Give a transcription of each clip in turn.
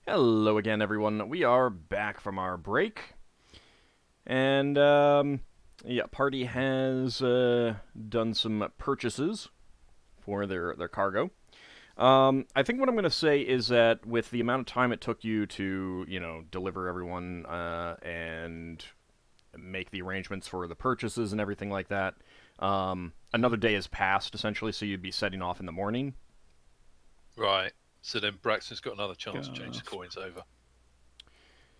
Hello again, everyone. We are back from our break, and yeah, party has done some purchases for their cargo. I think what I'm going to say is that with the amount of time it took you to, deliver everyone and make the arrangements for the purchases and everything like that, another day has passed essentially, so you'd be setting off in the morning. Right. So then Braxton's got another chance to change the coins over.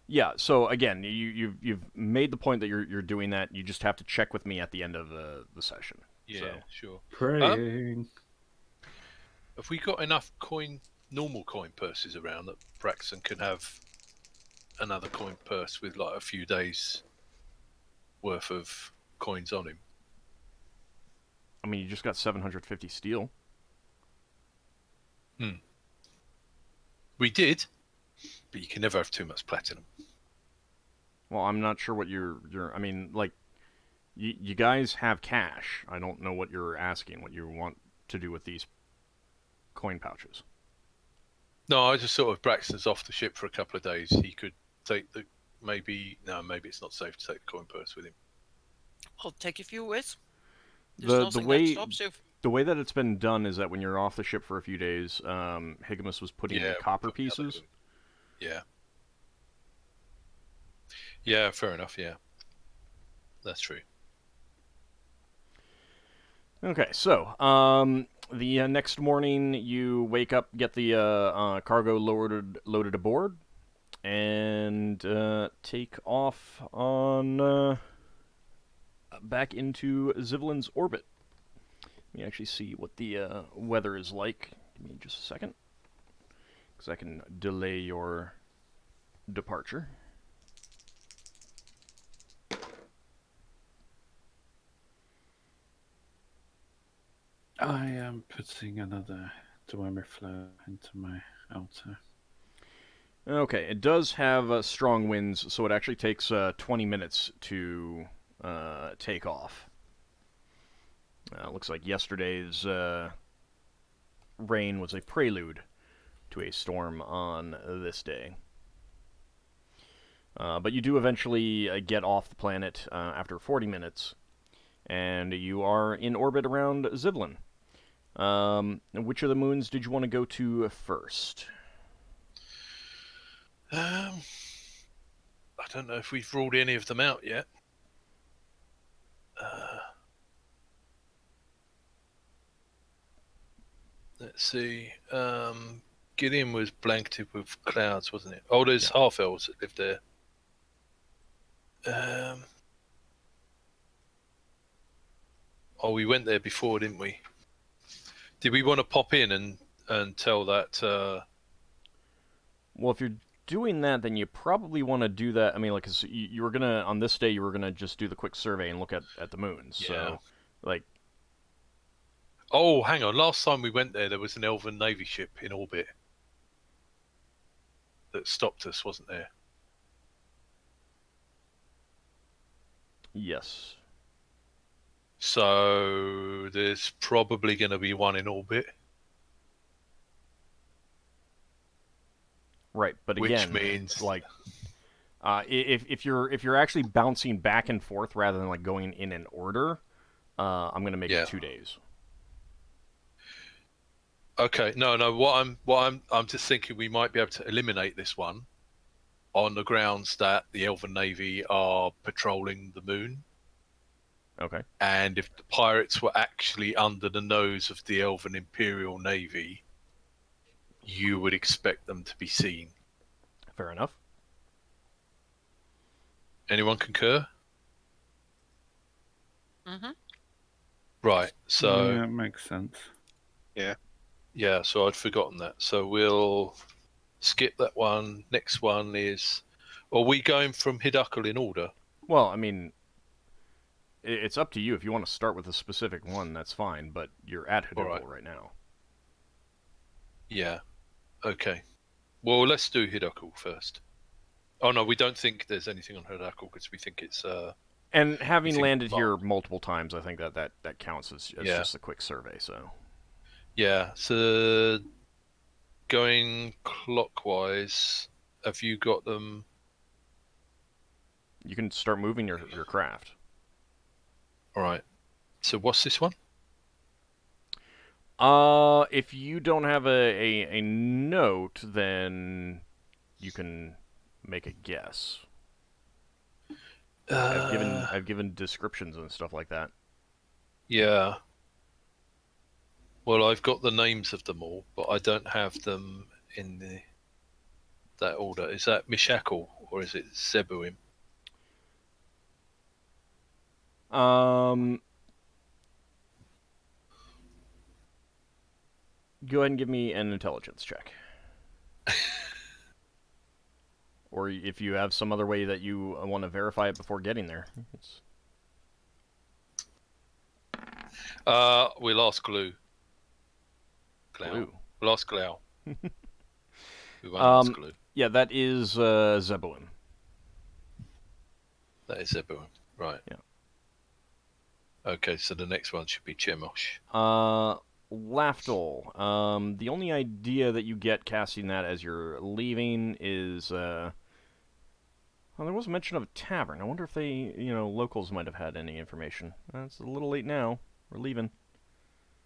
Yeah. So again, you've made the point that you're doing that. You just have to check with me at the end of the session. Yeah, So sure. Praying. Have we got enough normal coin purses around that Braxton can have another coin purse with like a few days worth of coins on him? I mean, you just got 750 steel. We did, but you can never have too much platinum. Well, I'm not sure what I mean, like, you guys have cash. I don't know what you're asking. What you want to do with these coin pouches? No, I just thought if Braxton's off the ship for a couple of days, he could take maybe it's not safe to take the coin purse with him. I'll take a few with. There's nothing that stops you. The way that it's been done is that when you're off the ship for a few days, Higamus was putting in copper pieces. Yeah. Yeah, fair enough, yeah. That's true. Okay, so, the next morning you wake up, get the cargo loaded aboard, and take off on back into Zivlin's orbit. Let me actually see what the weather is like. Give me just a second, because I can delay your departure. I am putting another Dwemer flow into my altar. Okay, it does have strong winds, so it actually takes 20 minutes to take off. Looks like yesterday's rain was a prelude to a storm on this day. But you do eventually get off the planet after 40 minutes, and you are in orbit around Zivlin. Which of the moons did you want to go to first? I don't know if we've ruled any of them out yet. Let's see. Gideon was blanketed with clouds, wasn't it? Oh, there's half-elves that live there. We went there before, didn't we? Did we want to pop in and tell that? Well, if you're doing that, then you probably want to do that. I mean, like, 'cause you were gonna on this day, you were gonna just do the quick survey and look at the moons. Yeah. So, like, oh, hang on. Last time we went there was an Elven Navy ship in orbit that stopped us, wasn't there? yes. So there's probably going to be one in orbit. Right, but again, which means like, if you're actually bouncing back and forth rather than like going in an order, I'm gonna make it 2 days. Okay, no. I'm just thinking we might be able to eliminate this one on the grounds that the Elven Navy are patrolling the moon. Okay. And if the pirates were actually under the nose of the Elven Imperial Navy, you would expect them to be seen. Fair enough. Anyone concur? Mm-hmm. Right, so... Yeah, it makes sense. Yeah, so I'd forgotten that. So we'll skip that one. Next one is... Are we going from Hidakal in order? Well, I mean, it's up to you. If you want to start with a specific one, that's fine, but you're at Hidakal right now. Yeah. Okay. Well, let's do Hidakal first. Oh, no, we don't think there's anything on Hidakal because we think it's... and having landed here multiple times, I think that counts as just a quick survey, so... Yeah, so going clockwise, have you got them? You can start moving your craft. All right. So what's this one? If you don't have a note, then you can make a guess. I've given descriptions and stuff like that. Yeah. Well, I've got the names of them all, but I don't have them in that order. Is that Miacc or is it Zebuim? Go ahead and give me an intelligence check. Or if you have some other way that you want to verify it before getting there. We lost Glue. Glue. We lost Glau. We won't lost Glue. Yeah, that is Zebuim. That is Zebuim. Right. Yeah. Okay, so the next one should be Chemosh. Lafdul. The only idea that you get casting that as you're leaving is, well, there was mention of a tavern. I wonder if they, locals might have had any information. It's a little late now. We're leaving.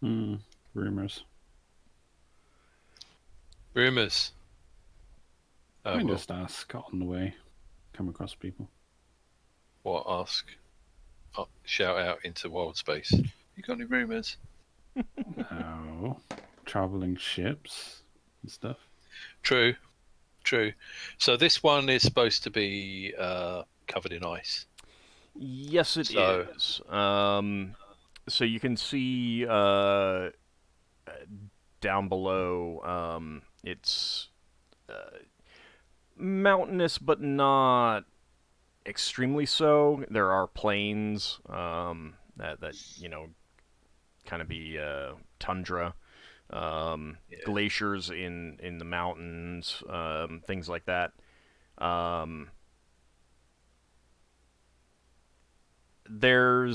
Rumors. Rumors. I can just ask on the way. Come across people. What? Ask? Shout out into wild space. You got any rumors? No. Traveling ships and stuff. True. So this one is supposed to be covered in ice. Yes, it is. So you can see down below, it's mountainous, but not extremely so. There are plains that kind of be tundra, glaciers in the mountains, things like that. There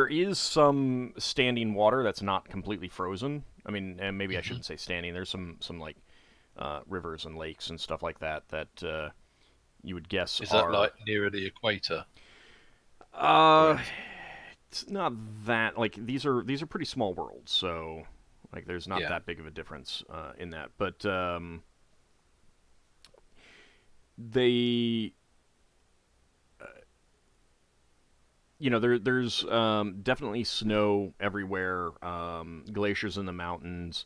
is some standing water that's not completely frozen. I mean, and maybe I shouldn't say standing. There's some like rivers and lakes and stuff like that you would guess is that like nearer the equator? It's not that, like, these are pretty small worlds, so like there's not that big of a difference in that. But they there's definitely snow everywhere, glaciers in the mountains.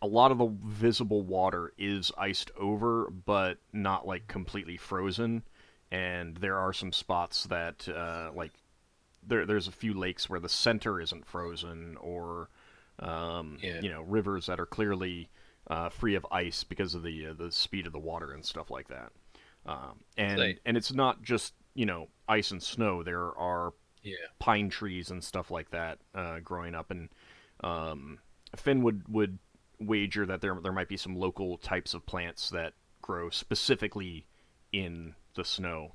A lot of the visible water is iced over, but not like completely frozen. And there are some spots that, like, there's a few lakes where the center isn't frozen, or rivers that are clearly free of ice because of the speed of the water and stuff like that. And it's not just ice and snow. There are pine trees and stuff like that growing up, and Finn would wager that there might be some local types of plants that grow specifically in the snow,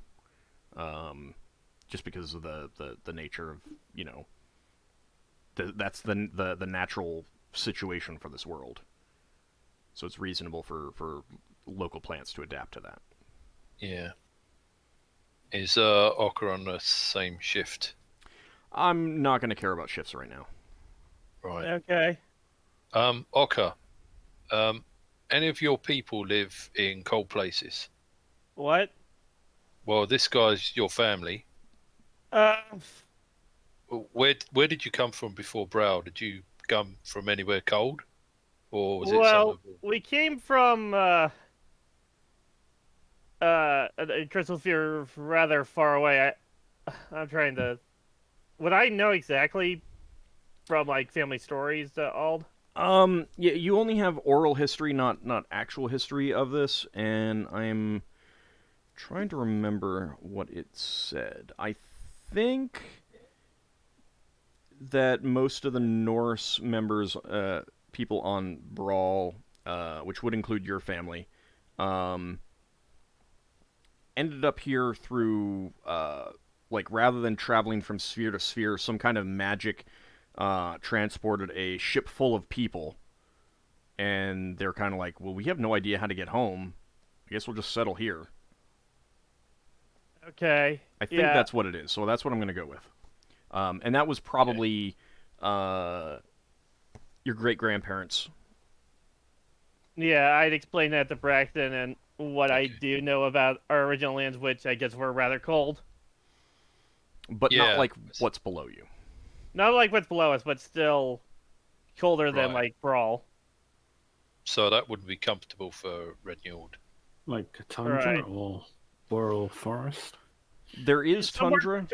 just because of the nature of that's the natural situation for this world. So it's reasonable for local plants to adapt to that. Yeah. Is Ockar on the same shift? I'm not going to care about shifts right now. Right. Okay. Ockar, any of your people live in cold places? What? Well, this guy's your family. Where did you come from before Brow? Did you come from anywhere cold, or was it? We came from Crystal Sphere, rather far away. I'm trying to. Would I know exactly from like family stories, Ald? Yeah, you only have oral history, not actual history of this, and I'm trying to remember what it said. I think that most of the Norse members, people on Brawl, which would include your family, ended up here through, like, rather than traveling from sphere to sphere, some kind of magic transported a ship full of people and they're kind of like, well, we have no idea how to get home. I guess we'll just settle here. Okay. I think that's what it is, so that's what I'm going to go with. And that was probably your great-grandparents. Yeah, I'd explain that to Braxton and what I do know about our original lands, which I guess were rather cold. But not like what's below you. Not like what's below us, but still colder than, like, Brawl. So that wouldn't be comfortable for Red Njord. Like a tundra or boreal forest? There is tundra.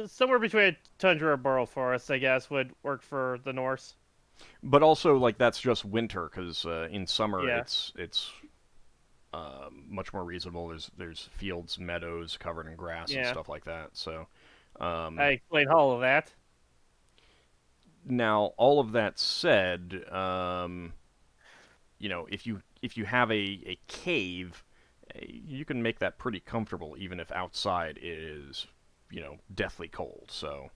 Somewhere between a tundra or boreal forest, I guess, would work for the Norse. But also, like, that's just winter, because in summer it's much more reasonable. There's fields, meadows covered in grass and stuff like that. So I explained all of that. Now, all of that said, you know, if you have a cave, you can make that pretty comfortable, even if outside is, you know, deathly cold. So.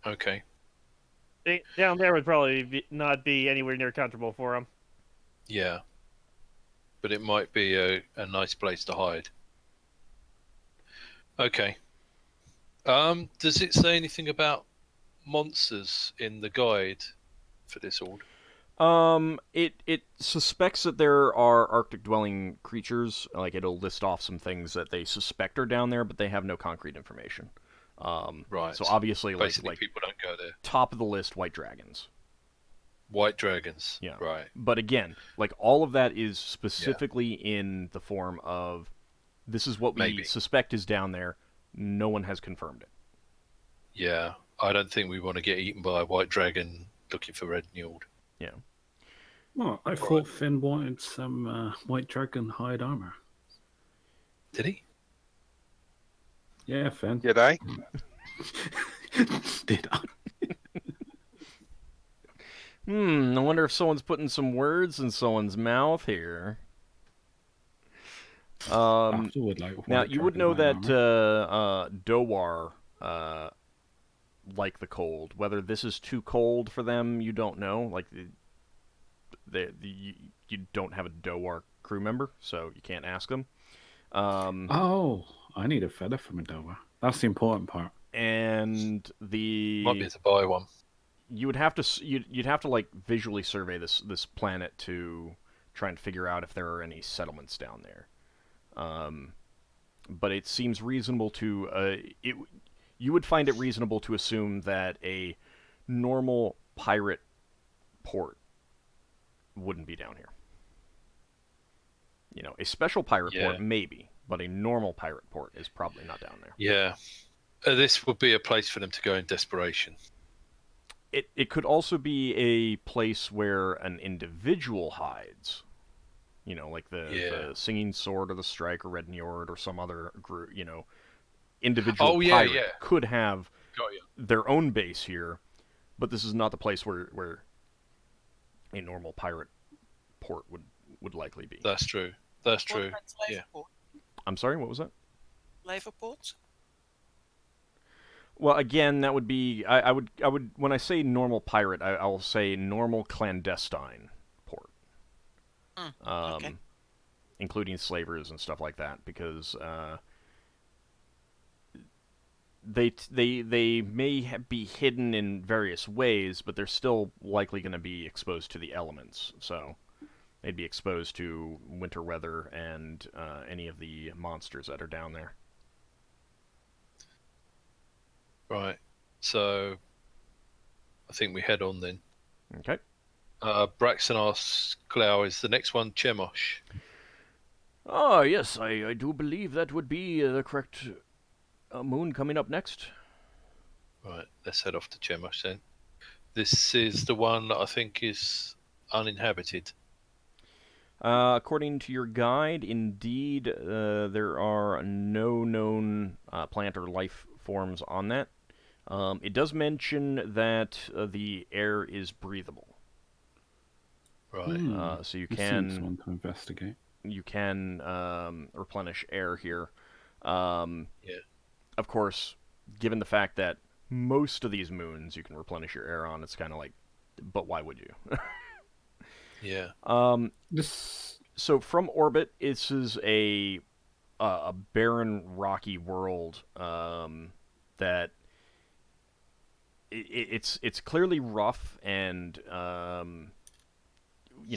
Okay. Down there would probably not be anywhere near comfortable for them. Yeah. But it might be a nice place to hide. Okay. Does it say anything about monsters in the guide for this order? It suspects that there are Arctic dwelling creatures. Like, it'll list off some things that they suspect are down there, but they have no concrete information. Right. So obviously, basically, people don't go there. Top of the list, white dragons. White dragons. Yeah. Right. But again, like, all of that is specifically in the form of, this is what we suspect is down there. No one has confirmed it. Yeah. I don't think we want to get eaten by a white dragon looking for Red Njord. Yeah. Well, I thought Finn wanted some white dragon hide armor. Did he? Yeah, Finn. Did I? Did I? I wonder if someone's putting some words in someone's mouth here. Now, you would know that Dowar like the cold. Whether this is too cold for them, you don't know. Like, you don't have a Dowar crew member, so you can't ask them. Oh, I need a feather from a Dowar. That's the important part. And might be to buy one. You would have to you'd have to, like, visually survey this planet to try and figure out if there are any settlements down there. But it seems reasonable to you would find it reasonable to assume that a normal pirate port wouldn't be down here. You know, a special pirate port maybe, but a normal pirate port is probably not down there. Yeah. This would be a place for them to go in desperation. It could also be a place where an individual hides. You know, like the Singing Sword or the Strike or Red Njord or some other group, you know, individual pirate could have their own base here, but this is not the place where a normal pirate port would likely be. That's true. That's true. Yeah. I'm sorry, what was that? Liverport? Well, again, that would be I would when I say normal pirate, I'll say normal clandestine port. Okay. Including slavers and stuff like that, because they may be hidden in various ways, but they're still likely going to be exposed to the elements. So they'd be exposed to winter weather and any of the monsters that are down there. Right. So I think we head on then. Okay. Braxon asks, Clow, is the next one Chemosh? Oh, yes, I do believe that would be the correct moon coming up next. Right, let's head off to Chemosh then. This is the one that I think is uninhabited. According to your guide, indeed, there are no known plant or life forms on that. It does mention that the air is breathable. Right. So you can one to investigate. You can replenish air here. Yeah. Of course, given the fact that most of these moons you can replenish your air on. It's kind of like, but why would you? Yeah. So from orbit, this is a barren, rocky world that it's clearly rough and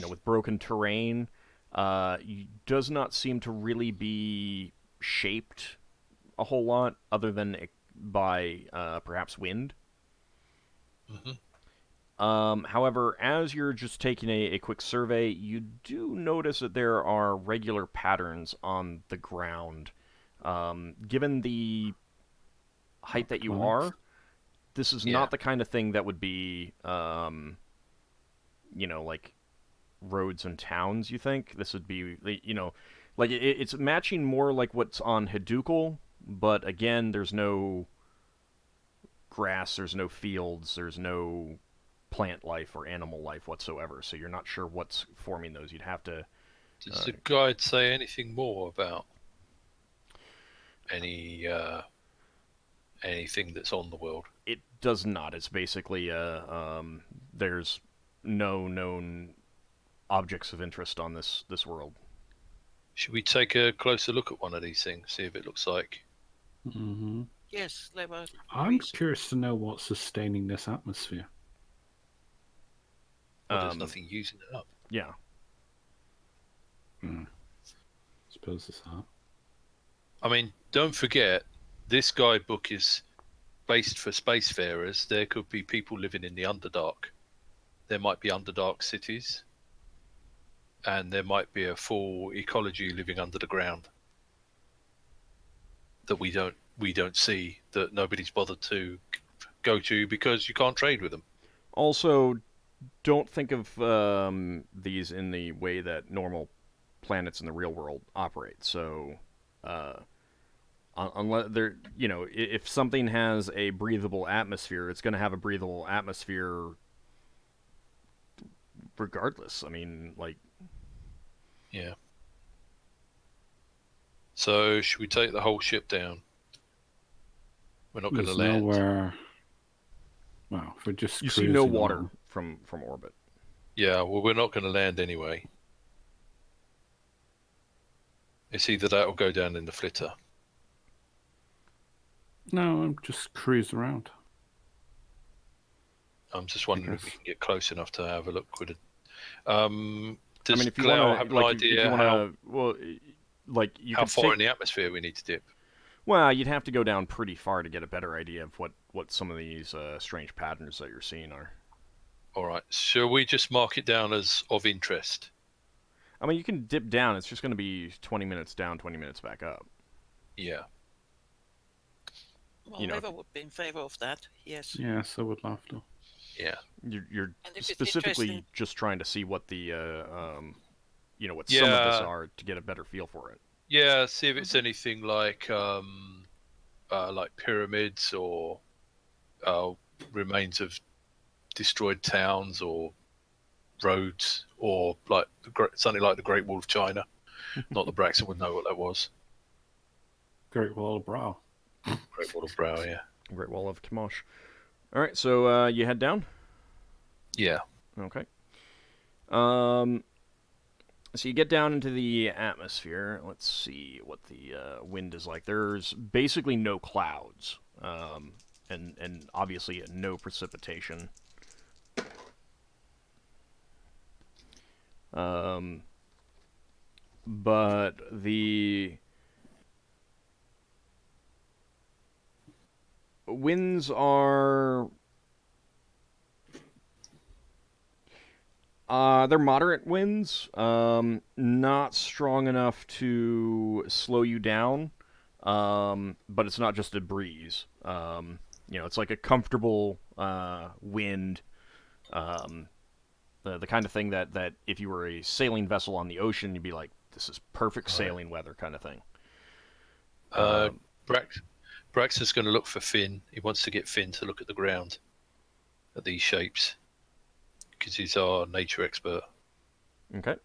with broken terrain. Does not seem to really be shaped a whole lot, other than by perhaps wind. Mm-hmm. However, as you're just taking a quick survey, you do notice that there are regular patterns on the ground. Given the height that you are, this is not the kind of thing that would be, like roads and towns, you think? This would be, like it's matching more like what's on Hadukal, but again, there's no grass, there's no fields, there's no plant life or animal life whatsoever, so you're not sure what's forming those. You'd have to... Does the guide say anything more about anything that's on the world? It does not. It's basically there's no known objects of interest on this world. Should we take a closer look at one of these things, see if it looks like... Mm-hmm. Yes, Leva. I'm curious to know what's sustaining this atmosphere. Well, there's nothing using it up. Yeah. Suppose it's that. I mean, don't forget, this guidebook is based for spacefarers. There could be people living in the Underdark. There might be Underdark cities. And there might be a full ecology living under the ground that we don't see, that nobody's bothered to go to because you can't trade with them. Also, don't think of these in the way that normal planets in the real world operate. So, unless they're, if something has a breathable atmosphere, it's going to have a breathable atmosphere regardless. I mean, like... Yeah. So, should we take the whole ship down? We're not going to land. Nowhere... Well, if we're just You see no cruising water along. from orbit. Yeah, well, we're not going to land anyway. It's either that or go down in the flitter. No, I'm just cruise around. I'm just wondering if we can get close enough to have a look with it. Does if you Galleon want have to, an like, idea how could far in the atmosphere we need to dip? Well, you'd have to go down pretty far to get a better idea of what some of these strange patterns that you're seeing are. All right. Shall we just mark it down as of interest? I mean, you can dip down. It's just going to be 20 minutes down, 20 minutes back up. Yeah. Well, Leva would be in favor of that, yes. Yeah, so would Lafdul. Yeah. You're And if it's specifically interesting- just trying to see what the, what some of this Yeah. are to get a better feel for it. Yeah, see if it's anything like pyramids or remains of destroyed towns or roads, or like something like the Great Wall of China. Not that Braxon would know what that was. Great Wall of Brow. Great Wall of Brow, yeah. Great Wall of Kimosh. All right, so you head down? Yeah. Okay. So you get down into the atmosphere. Let's see what the wind is like. There's basically no clouds, and obviously no precipitation. But the winds are... they're moderate winds, not strong enough to slow you down, but it's not just a breeze. It's like a comfortable wind, the kind of thing that if you were a sailing vessel on the ocean, you'd be like, this is perfect sailing weather kind of thing. Brax is going to look for Finn. He wants to get Finn to look at the ground, at these shapes, because he's our nature expert. Okay.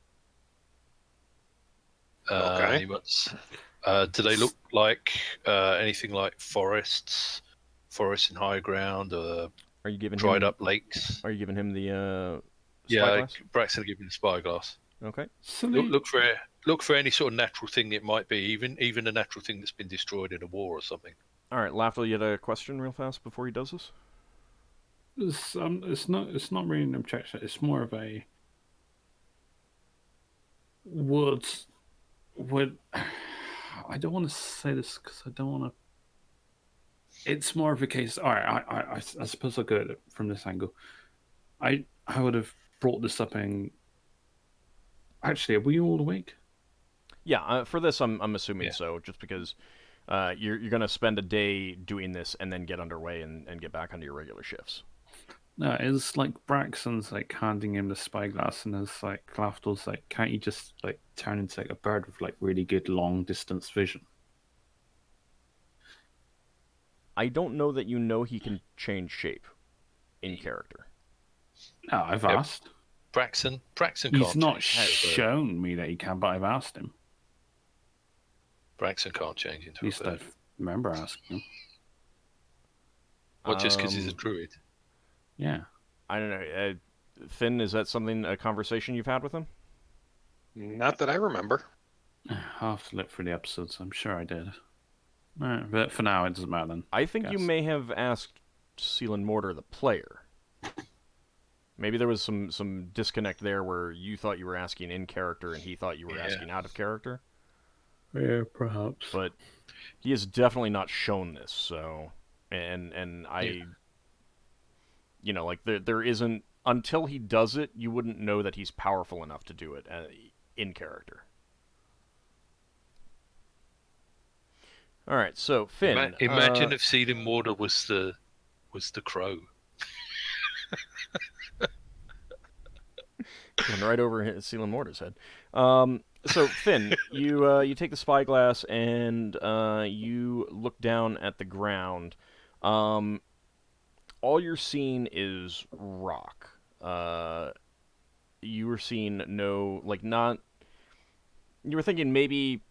He wants. Do they look like anything like forests forests and high ground, Are you giving dried him, up lakes. Are you giving him the Yeah, spyglass? Braxton giving the spyglass. Okay. Look for any sort of natural thing it might be, even a natural thing that's been destroyed in a war or something. All right, Lafdul, you had a question real fast before he does this? It's not really an objection. It's more of a would I don't want to say this because I don't want to. It's more of a case. All right, I suppose I'll go at it from this angle. I would have brought this up in. Actually, are we all awake? Yeah, for this, I'm assuming so, just because you're going to spend a day doing this and then get underway and get back onto your regular shifts. No, it's like Braxon's like handing him the spyglass, and it's like Lafdul's like, can't you just like turn into like a bird with like really good long distance vision? I don't know that you know he can change shape in character. No, I've asked. Braxon can't. He's not shown me that he can, but I've asked him. Braxon can't change into At least I remember asking him. Well, just because he's a druid. Yeah. I don't know. Finn, is that a conversation you've had with him? Not that I remember. I'll have to look through the episodes. I'm sure I did. But for now, it doesn't matter then. I think you may have asked Seal and Mortar, the player. Maybe there was some disconnect there where you thought you were asking in character and he thought you were asking out of character. Yeah, perhaps. But he has definitely not shown this, so... And I... You know, like, there isn't... Until he does it, you wouldn't know that he's powerful enough to do it in character. Alright, so, Finn... Imagine if Seal and Mortar was the crow. Going right over Seal and Mortar's head. So, Finn, you take the spyglass and you look down at the ground. All you're seeing is rock. You were seeing no, like, not... You were thinking maybe,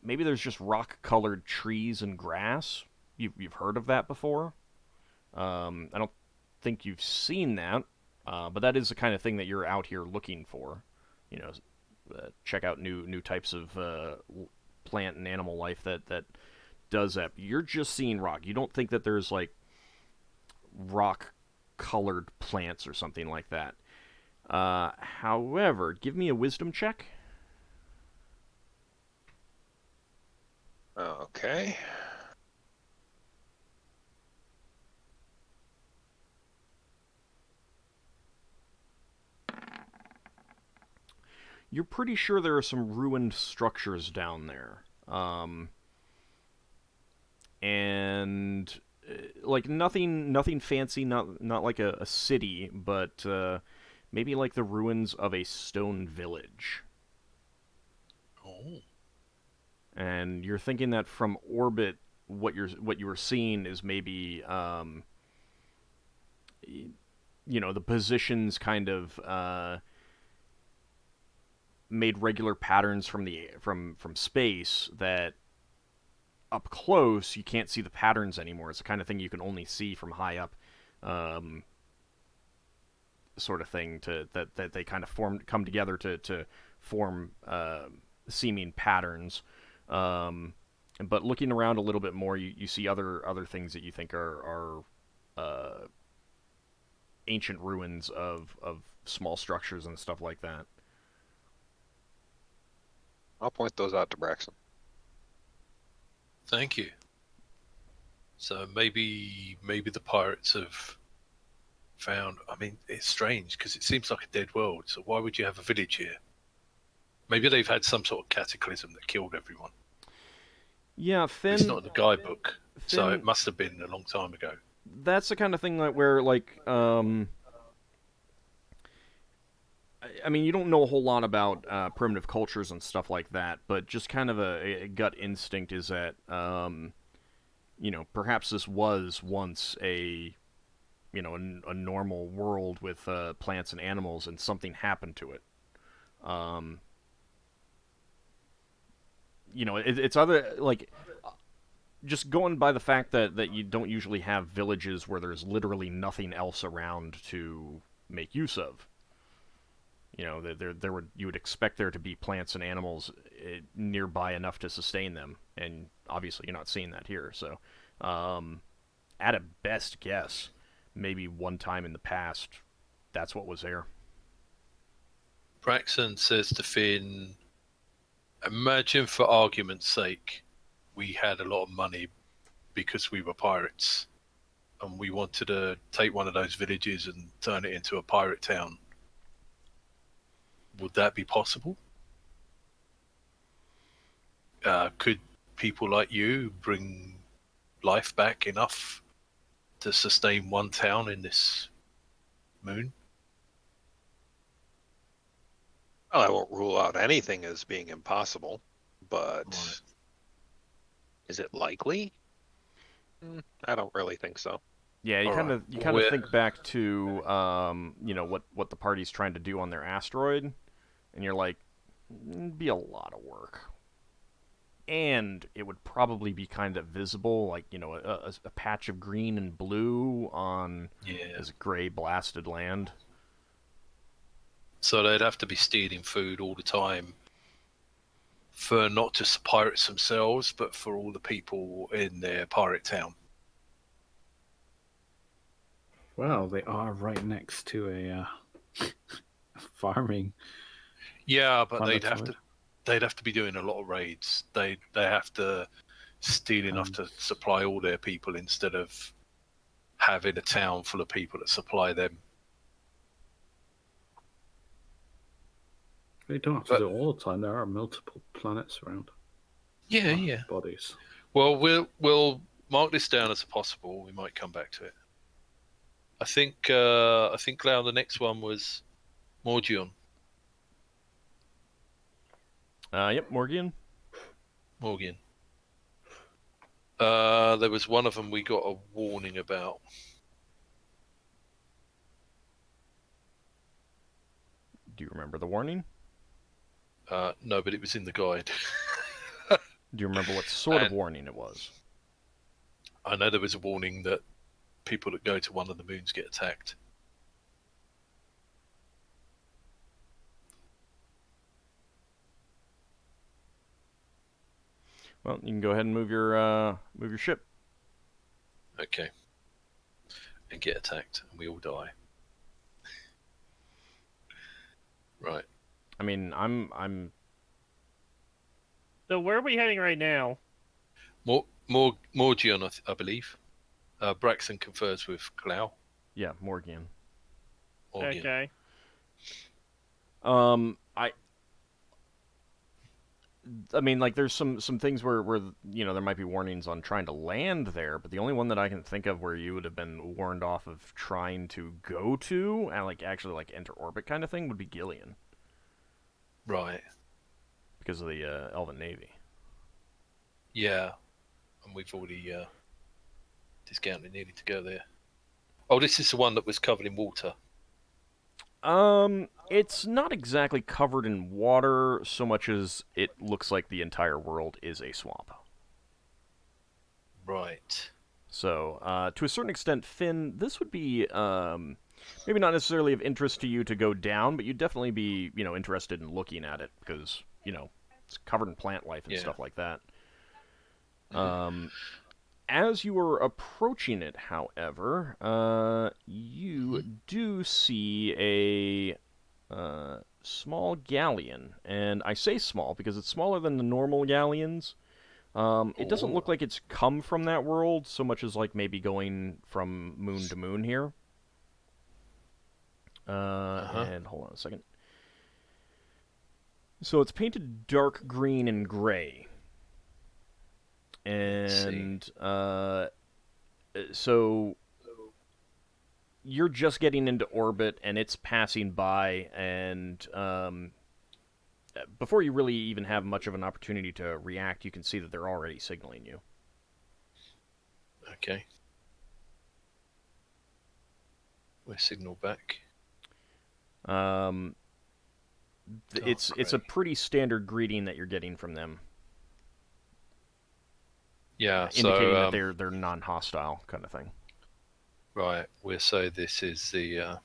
maybe there's just rock-colored trees and grass. You've heard of that before. I don't think you've seen that, but that is the kind of thing that you're out here looking for. Check out new types of plant and animal life that does that. You're just seeing rock. You don't think that there's, like, rock-colored plants or something like that. However, give me a wisdom check. Okay. You're pretty sure there are some ruined structures down there. And like nothing fancy, not like a city, but maybe like the ruins of a stone village. Oh. And you're thinking that from orbit, what you were seeing is maybe the positions kind of made regular patterns from space that up close you can't see the patterns anymore. It's the kind of thing you can only see from high up, sort of thing that they kind of come together to form seeming patterns. But looking around a little bit more, you see other things that you think are ancient ruins of small structures and stuff like that. I'll point those out to Braxon. Thank you. So maybe the pirates have found... I mean, it's strange because it seems like a dead world, so why would you have a village here? Maybe they've had some sort of cataclysm that killed everyone. Yeah, Finn... It's not in the guidebook, so it must have been a long time ago. That's the kind of thing where, like, I mean, you don't know a whole lot about primitive cultures and stuff like that, but just kind of a gut instinct is that, perhaps this was once a normal world with plants and animals, and something happened to it. It's other, like, just going by the fact that you don't usually have villages where there's literally nothing else around to make use of. You know, you would expect there to be plants and animals nearby enough to sustain them, and obviously you're not seeing that here. So, at a best guess, maybe one time in the past, that's what was there. Braxon says to Finn, imagine for argument's sake, we had a lot of money because we were pirates, and we wanted to take one of those villages and turn it into a pirate town. Would that be possible? Could people like you bring life back enough to sustain one town in this moon? Well, I won't rule out anything as being impossible, but Right. is it likely? I don't really think so. Yeah, you All kind right. of think back to you know, what the party's trying to do on their asteroid, and you're like, it'd be a lot of work, and it would probably be kind of visible, like, you know, a patch of green and blue on this gray blasted land. So they'd have to be stealing food all the time for not just the pirates themselves, but for all the people in their pirate town. Well, they are right next to a farming. Yeah, but they'd Planetoid. have to be doing a lot of raids. They have to steal enough to supply all their people instead of having a town full of people that supply them. They don't have to do it all the time. There are multiple planets around. Yeah. Bodies. Well, we'll mark this down as a possible. We might come back to it. I think Lau, the next one was Morgion. Yep, Morgan. There was one of them we got a warning about. Do you remember the warning? No, but it was in the guide. Do you remember what sort of warning it was? I know there was a warning that people that go to one of the moons get attacked. Well, you can go ahead and move your ship. Okay. And get attacked, and we all die. Right. I mean, I'm. So where are we heading right now? Morgion, I believe. Braxon confers with Clow. Yeah, Morgan. Morgion. Okay. I mean, like, there's some things where you know, there might be warnings on trying to land there, but the only one that I can think of where you would have been warned off of trying to go to and like actually like enter orbit kind of thing would be Galleon, Right. because of the Elven Navy. Yeah. And we've already discounted nearly to go there. Oh, this is the one that was covered in water. It's not exactly covered in water so much as it looks like the entire world is a swamp. Right. So, to a certain extent, Finn, this would be, maybe not necessarily of interest to you to go down, but you'd definitely be, you know, interested in looking at it, because, you know, it's covered in plant life and stuff like that. As you are approaching it, however, you do see a small galleon, and I say small because it's smaller than the normal galleons. It doesn't look like it's come from that world so much as like maybe going from moon to moon here. And hold on a second. So it's painted dark green and gray. And so you're just getting into orbit, and it's passing by, and before you really even have much of an opportunity to react, you can see that they're already signaling you. Okay. We're signal back. It's a pretty standard greeting that you're getting from them. Yeah, indicating so that they're non-hostile kind of thing. right, we'll say this is the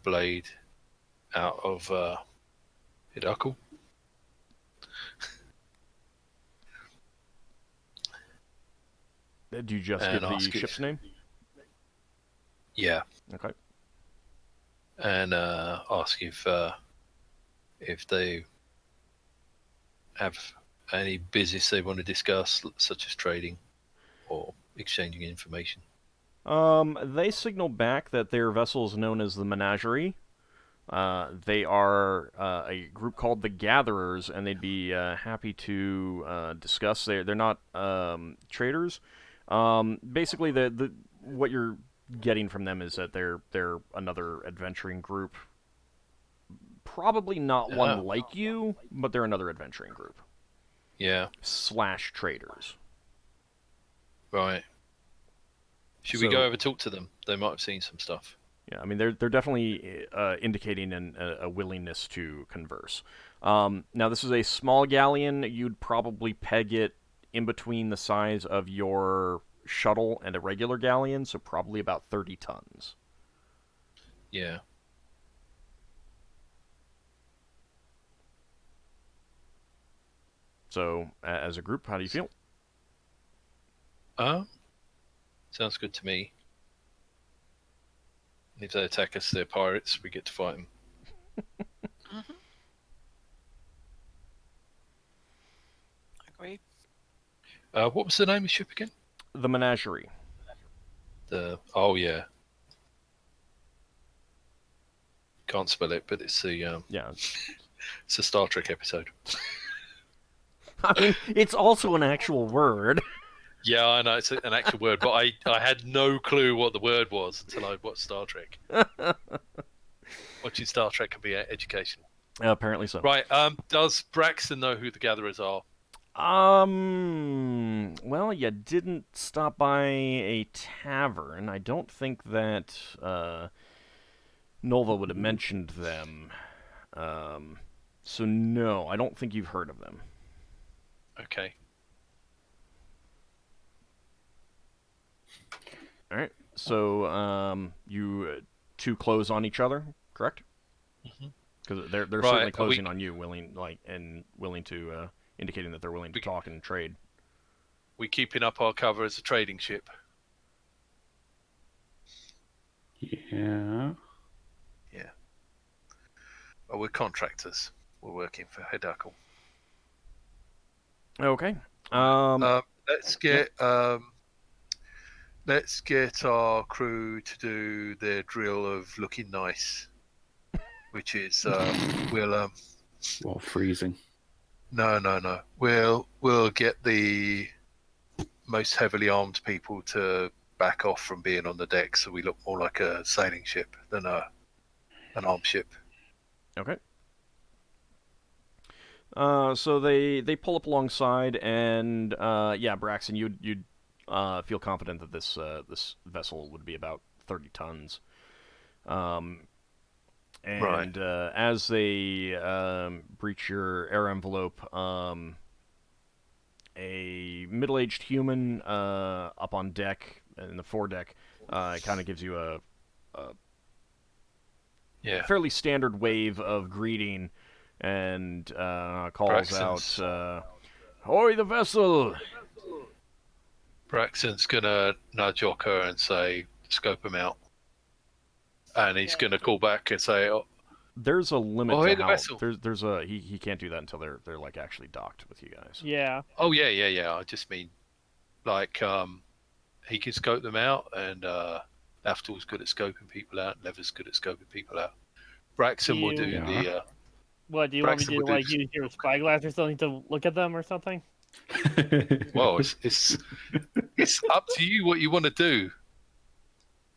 blade out of Hidako. Do you just And give the ask if- ship's name? Yeah, Okay. and ask if they have any business they want to discuss, such as trading or exchanging information. They signal back that their vessel is known as the Menagerie. They are a group called the Gatherers, and they'd be happy to discuss. They're not traders. Basically, the what you're getting from them is that they're another adventuring group. Probably not one like you, but they're another adventuring group. Yeah. / traders. Right. Should we go over and talk to them? They might have seen some stuff. Yeah, I mean, they're definitely indicating a willingness to converse. Now, this is a small galleon. You'd probably peg it in between the size of your shuttle and a regular galleon, so probably about 30 tons. Yeah. So, as a group, how do you feel? Sounds good to me. If they attack us, they're pirates. We get to fight them. Agree. What was the name of the ship again? The Menagerie. Yeah. Can't spell it, but it's the Yeah. it's a Star Trek episode. I mean, it's also an actual word. Yeah, I know it's an actual word, but I had no clue what the word was until I watched Star Trek. Watching Star Trek can be educational. Apparently so. Right. Does Braxon know who the Gatherers are? Well, you didn't stop by a tavern. I don't think that Nolva would have mentioned them. So no, I don't think you've heard of them. Okay. All right. So you two close on each other, correct? Because they're Right, certainly closing on you, willing to indicating that they're willing to talk and trade. We keeping up our cover as a trading ship. Yeah. Yeah. Well, we're contractors. We're working for Hidako. Okay. Let's get our crew to do their drill of looking nice, which is While freezing. No. We'll get the most heavily armed people to back off from being on the deck, so we look more like a sailing ship than an armed ship. Okay. So they pull up alongside, and Braxon, you'd feel confident that this vessel would be about 30 tons. Right. As they breach your air envelope, a middle-aged human up on deck in the foredeck kind of gives you a fairly standard wave of greeting and calls Braxton's out, "Ahoy the vessel!" Braxton's gonna nudge Ockar and say, "Scope him out," and he's gonna call back and say, There's a limit Ahoy to the how vessel. there's a he can't do that until they're like actually docked with you guys. Yeah. "Oh yeah. I just mean, like, he can scope them out, and Lafdul's good at scoping people out. Lever's good at scoping people out. Braxton will do the. What do you want me to Braxton do? will Like use your spyglass or something to look at them or something? Well, it's up to you what you want to do.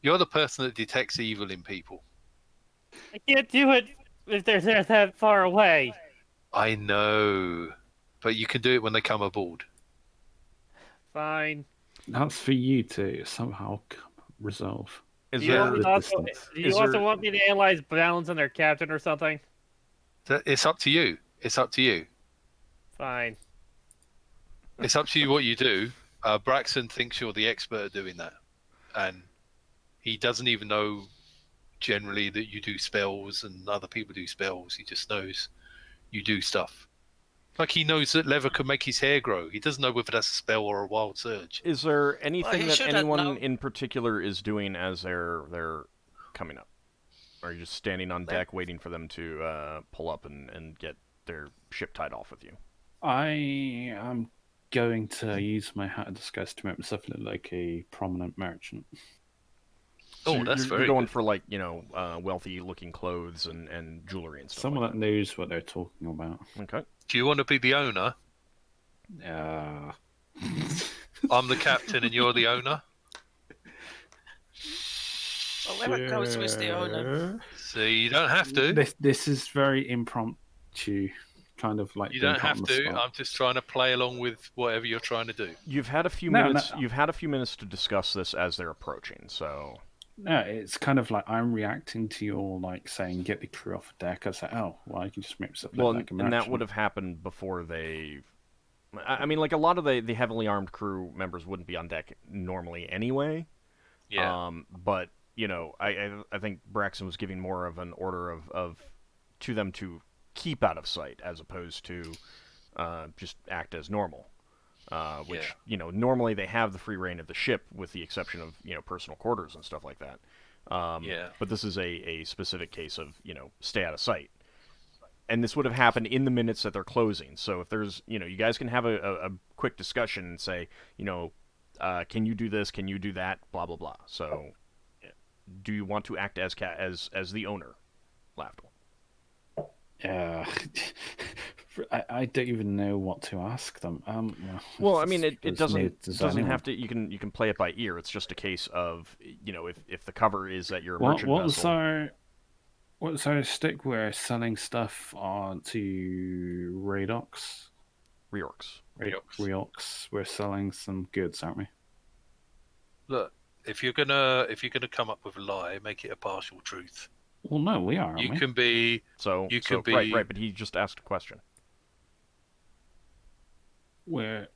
You're the person that detects evil in people. I can't do it if they're that far away. I know, but you can do it when they come aboard. Fine. That's for you to somehow resolve. Is Do you, there want me to also, do you is also there- want me to analyze balance on their captain or something? It's up to you. It's up to you. Fine. It's up to you what you do. Braxon thinks you're the expert at doing that, and he doesn't even know generally that you do spells and other people do spells. He just knows you do stuff. Like he knows that leather can make his hair grow. He doesn't know whether that's a spell or a wild surge. Is there anything he that should have anyone known. in particular is doing as they're coming up? Or are you just standing on deck waiting for them to pull up and get their ship tied off with you? I am going to use my hat of disguise to make myself look like a prominent merchant. So Oh, that's very you're going good. for like wealthy-looking clothes and jewelry and stuff. Someone like that knows what they're talking about. that. Okay. Do you want to be the owner? I'm the captain and you're the owner. Whoever goes with the owner. So you don't have to. This is very impromptu, kind of like You being don't put have on the to. spot. I'm just trying to play along with whatever you're trying to do. You've had a few No, minutes. no. You've had a few minutes to discuss this as they're approaching. So No, it's kind of like I'm reacting to your like saying get the crew off the deck. I say, oh, well, I can just make myself look well, like a and merchant. that would have happened before they. I mean, like a lot of the heavily armed crew members wouldn't be on deck normally anyway. Yeah. But I think Braxon was giving more of an order of to them to keep out of sight as opposed to just act as normal. Which normally they have the free reign of the ship with the exception of personal quarters and stuff like that. But this is a specific case of stay out of sight. And this would have happened in the minutes that they're closing. So if there's, you guys can have a quick discussion and say, can you do this? Can you do that? Blah blah blah. So, do you want to act as the owner, Lafdul? I don't even know what to ask them. Well, I mean, it doesn't anyone. have to. You can play it by ear. It's just a case of if the cover is that you're a What merchant was vessel. what's our stick? We're selling stuff to Reorcs. Reorcs. We're selling some goods, aren't we? Look, if you're gonna come up with a lie, make it a partial truth. Well, no, we are. Aren't You we? can be. So You could be right, but he just asked a question. We're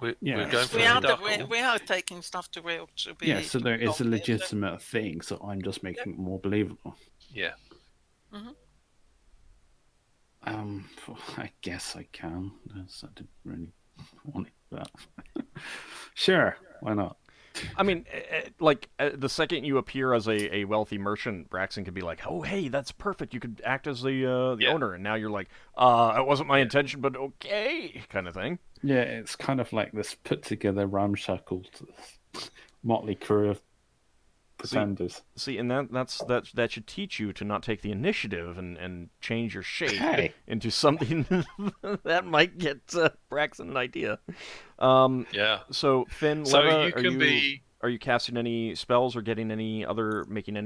We're Yeah. going for We the are, duckle. we are taking stuff to real to be. yeah. So there is a not- legitimate thing. So I'm just making it more believable. Yeah. I guess I can. I didn't really want it, but sure, why not? I mean, the second you appear as a wealthy merchant, Braxon could be like, "Oh, hey, that's perfect. You could act as the owner," and now you're like, "It wasn't my intention, but okay," kind of thing. Yeah, it's kind of like this put together ramshackle motley crew of pretenders. See, and that should teach you to not take the initiative and change your shape Hey. into something that might get Braxon an idea. Yeah. So Finn, So Leva, you can be. are you casting any spells or making any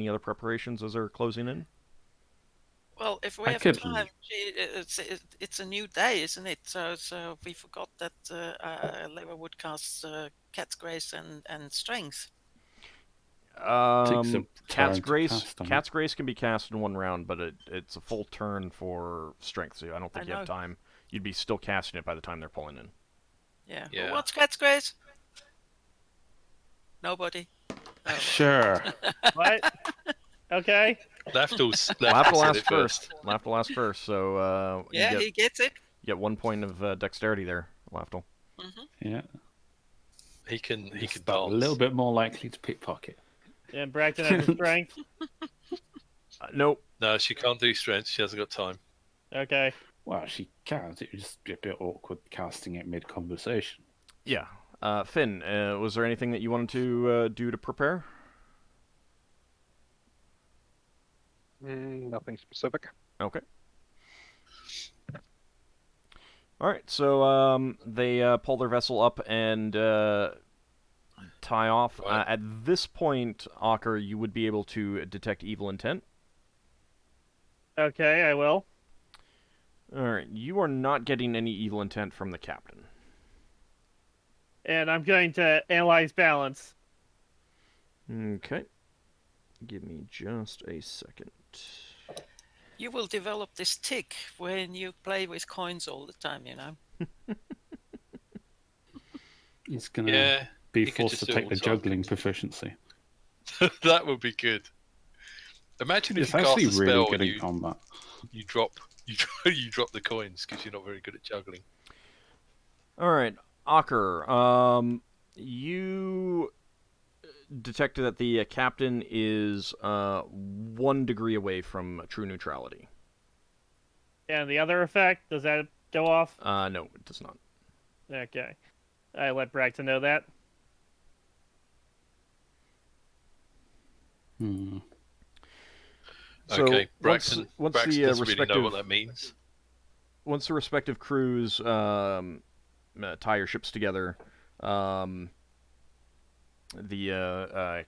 other preparations as they're closing in? Well, if we I have could- time, it's a new day, isn't it? So we forgot that Lewa would cast Cat's Grace and Strength. Takes a Cat's turn to Grace. cast them. Cat's Grace can be cast in one round, but it's a full turn for strength, so I don't think I you have know. time. You'd be still casting it by the time they're pulling in. Yeah. Yeah. What's Cat's Grace? Nobody. Oh. Sure. What? Okay. Lafdul Lafdul said asked it first. first. Lafdul asked first, so Yeah, he gets it. you get 1 point of dexterity there, Lafdul. Yeah. He can Just a dance. little bit more likely to pickpocket. And Braxton has his strength. Nope. No, she can't do strength. She hasn't got time. Okay. Well, she can. It would just be a bit awkward casting it mid-conversation. Yeah. Finn, was there anything that you wanted to do to prepare? Nothing specific. Okay. All right, so they pull their vessel up and tie off. Right. At this point, Ockar, you would be able to detect evil intent. Okay, I will. All right, you are not getting any evil intent from the captain. And I'm going to analyze balance. Okay. Give me just a second. You will develop this tick when you play with coins all the time, you know. He's gonna Yeah, be you could forced just to do it take the all the time. juggling proficiency. That would be good. Imagine if It's you cast actually a spell really good and in combat. you drop you drop the coins because you're not very good at juggling. All right, Ockar. You detected that the captain is 1 degree away from true neutrality. And the other effect, does that go off? No, it does not. Okay. I let Braxon know that. So Okay, once Braxon the doesn't really respective know what that means. once the respective crews tie your ships together, the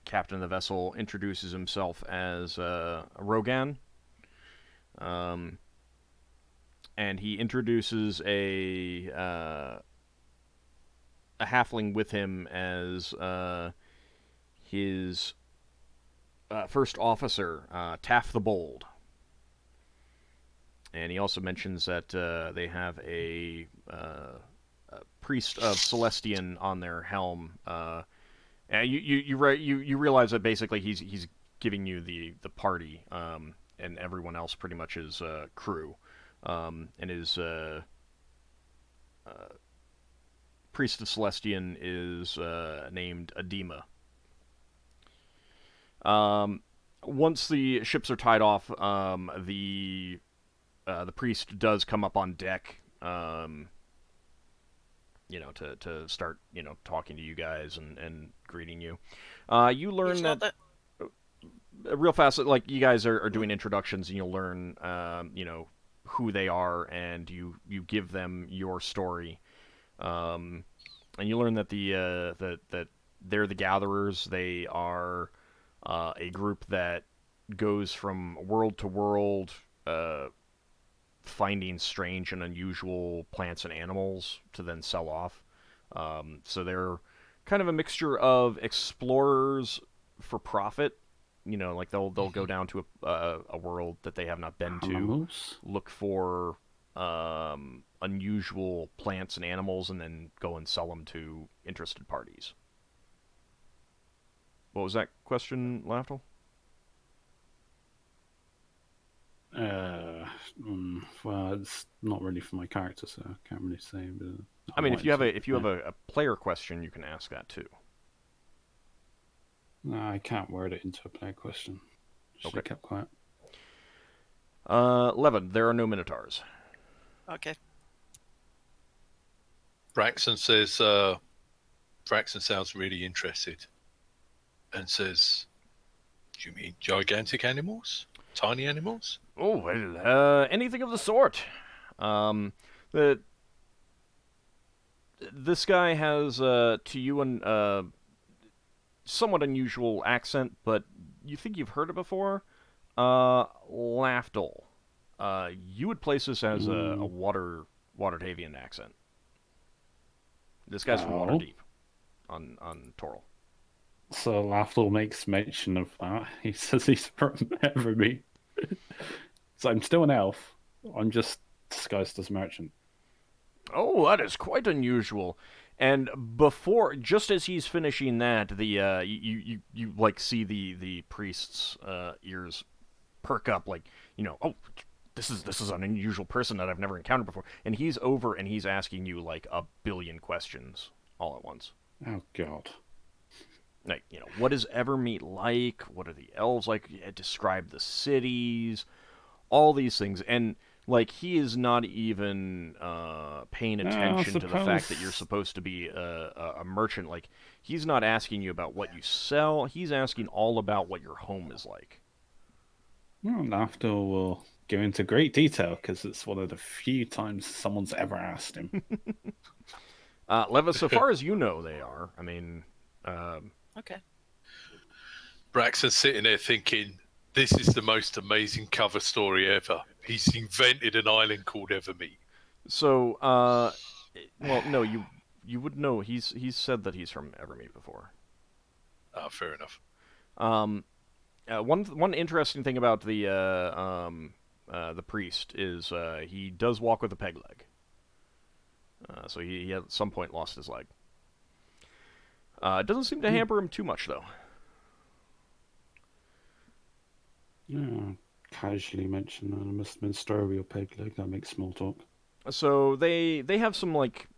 captain of the vessel introduces himself as Rogan, and he introduces a halfling with him as his first officer, Taff the Bold. And he also mentions that they have a priest of Celestion on their helm. And you realize that basically he's giving you the party, and everyone else pretty much is crew, and his priest of Celestion is named Edema. Once the ships are tied off, the priest does come up on deck, to start, talking to you guys and greeting you. You learn He's not that real fast, like you guys are doing introductions, and you'll learn, who they are, and you give them your story, and you learn that that they're the Gatherers. They are a group that goes from world to world, finding strange and unusual plants and animals to then sell off. So they're kind of a mixture of explorers for profit. Like they'll go down to a world that they have not been to, look for unusual plants and animals, and then go and sell them to interested parties. What was that question, Lafdul? Well, it's not really for my character, so I can't really say. But I mean, if you have a player question, you can ask that too. No, I can't word it into a player question. Should Okay. have kept quiet. Levin, there are no minotaurs. Okay. Braxon says, Braxon sounds really interested and says, do you mean gigantic animals? Tiny animals? Oh, well, anything of the sort. This guy has, to you, an somewhat unusual accent, but you think you've heard it before. Lafdul. You would place this as a Watertavian accent. This guy's from Waterdeep on Toril. So Lafdul makes mention of that. He says he's from Evermeet. So I'm still an elf. I'm just disguised as a merchant. Oh, that is quite unusual. And just as he's finishing that, the you like see the priest's ears perk up, like, oh, this is an unusual person that I've never encountered before. And he's over and he's asking you like 1 billion questions all at once. Oh God. Like, what is Evermeet like? What are the elves like? Describe the cities, all these things. And like, he is not even paying attention to the fact that you're supposed to be a merchant. Like, he's not asking you about what you sell. He's asking all about what your home is like. Well, Lafdul will go into great detail because it's one of the few times someone's ever asked him. Leva, so far as you know, they are. I mean, Okay. Braxon's sitting there thinking, this is the most amazing cover story ever. He's invented an island called Evermeet. So, well, no, you would know. He's said that he's from Evermeet before. Fair enough. One interesting thing about the the priest, is he does walk with a peg leg. So he at some point lost his leg. It doesn't seem to hamper him too much, though. Yeah, casually mention that. It must have been story with your peg leg. That makes small talk. So they have some like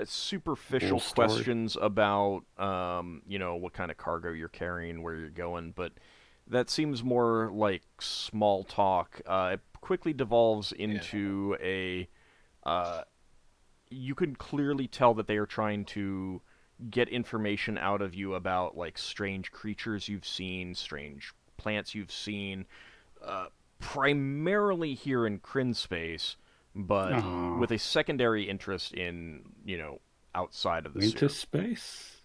superficial Whole story. questions about what kind of cargo you're carrying, where you're going, but that seems more like small talk. It quickly devolves into a. You can clearly tell that they are trying to get information out of you about like strange creatures you've seen, strange plants you've seen, primarily here in Kryn space, but with a secondary interest in, outside of the Winter sphere. space?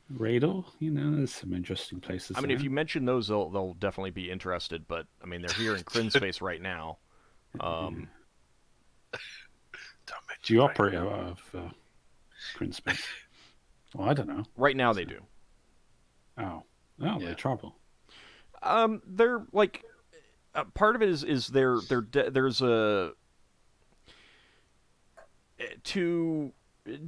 Radar? There's some interesting places I mean, there. if you mention those, they'll definitely be interested, but, I mean, they're here in Kryn space right now. Do you operate out of Kryn space? Well, I don't know. Right now they do. Oh, they travel. They're, like... part of it is there's a... To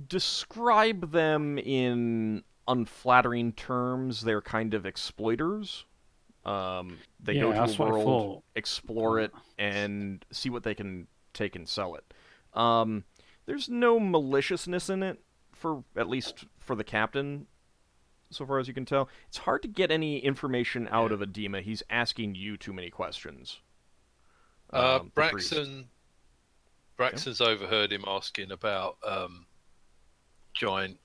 describe them in unflattering terms, they're kind of exploiters. They go to the world, explore it, and see what they can take and sell it. There's no maliciousness in it, at least for the captain, so far as you can tell. It's hard to get any information out of Edema. He's asking you too many questions. Braxon's overheard him asking about giant,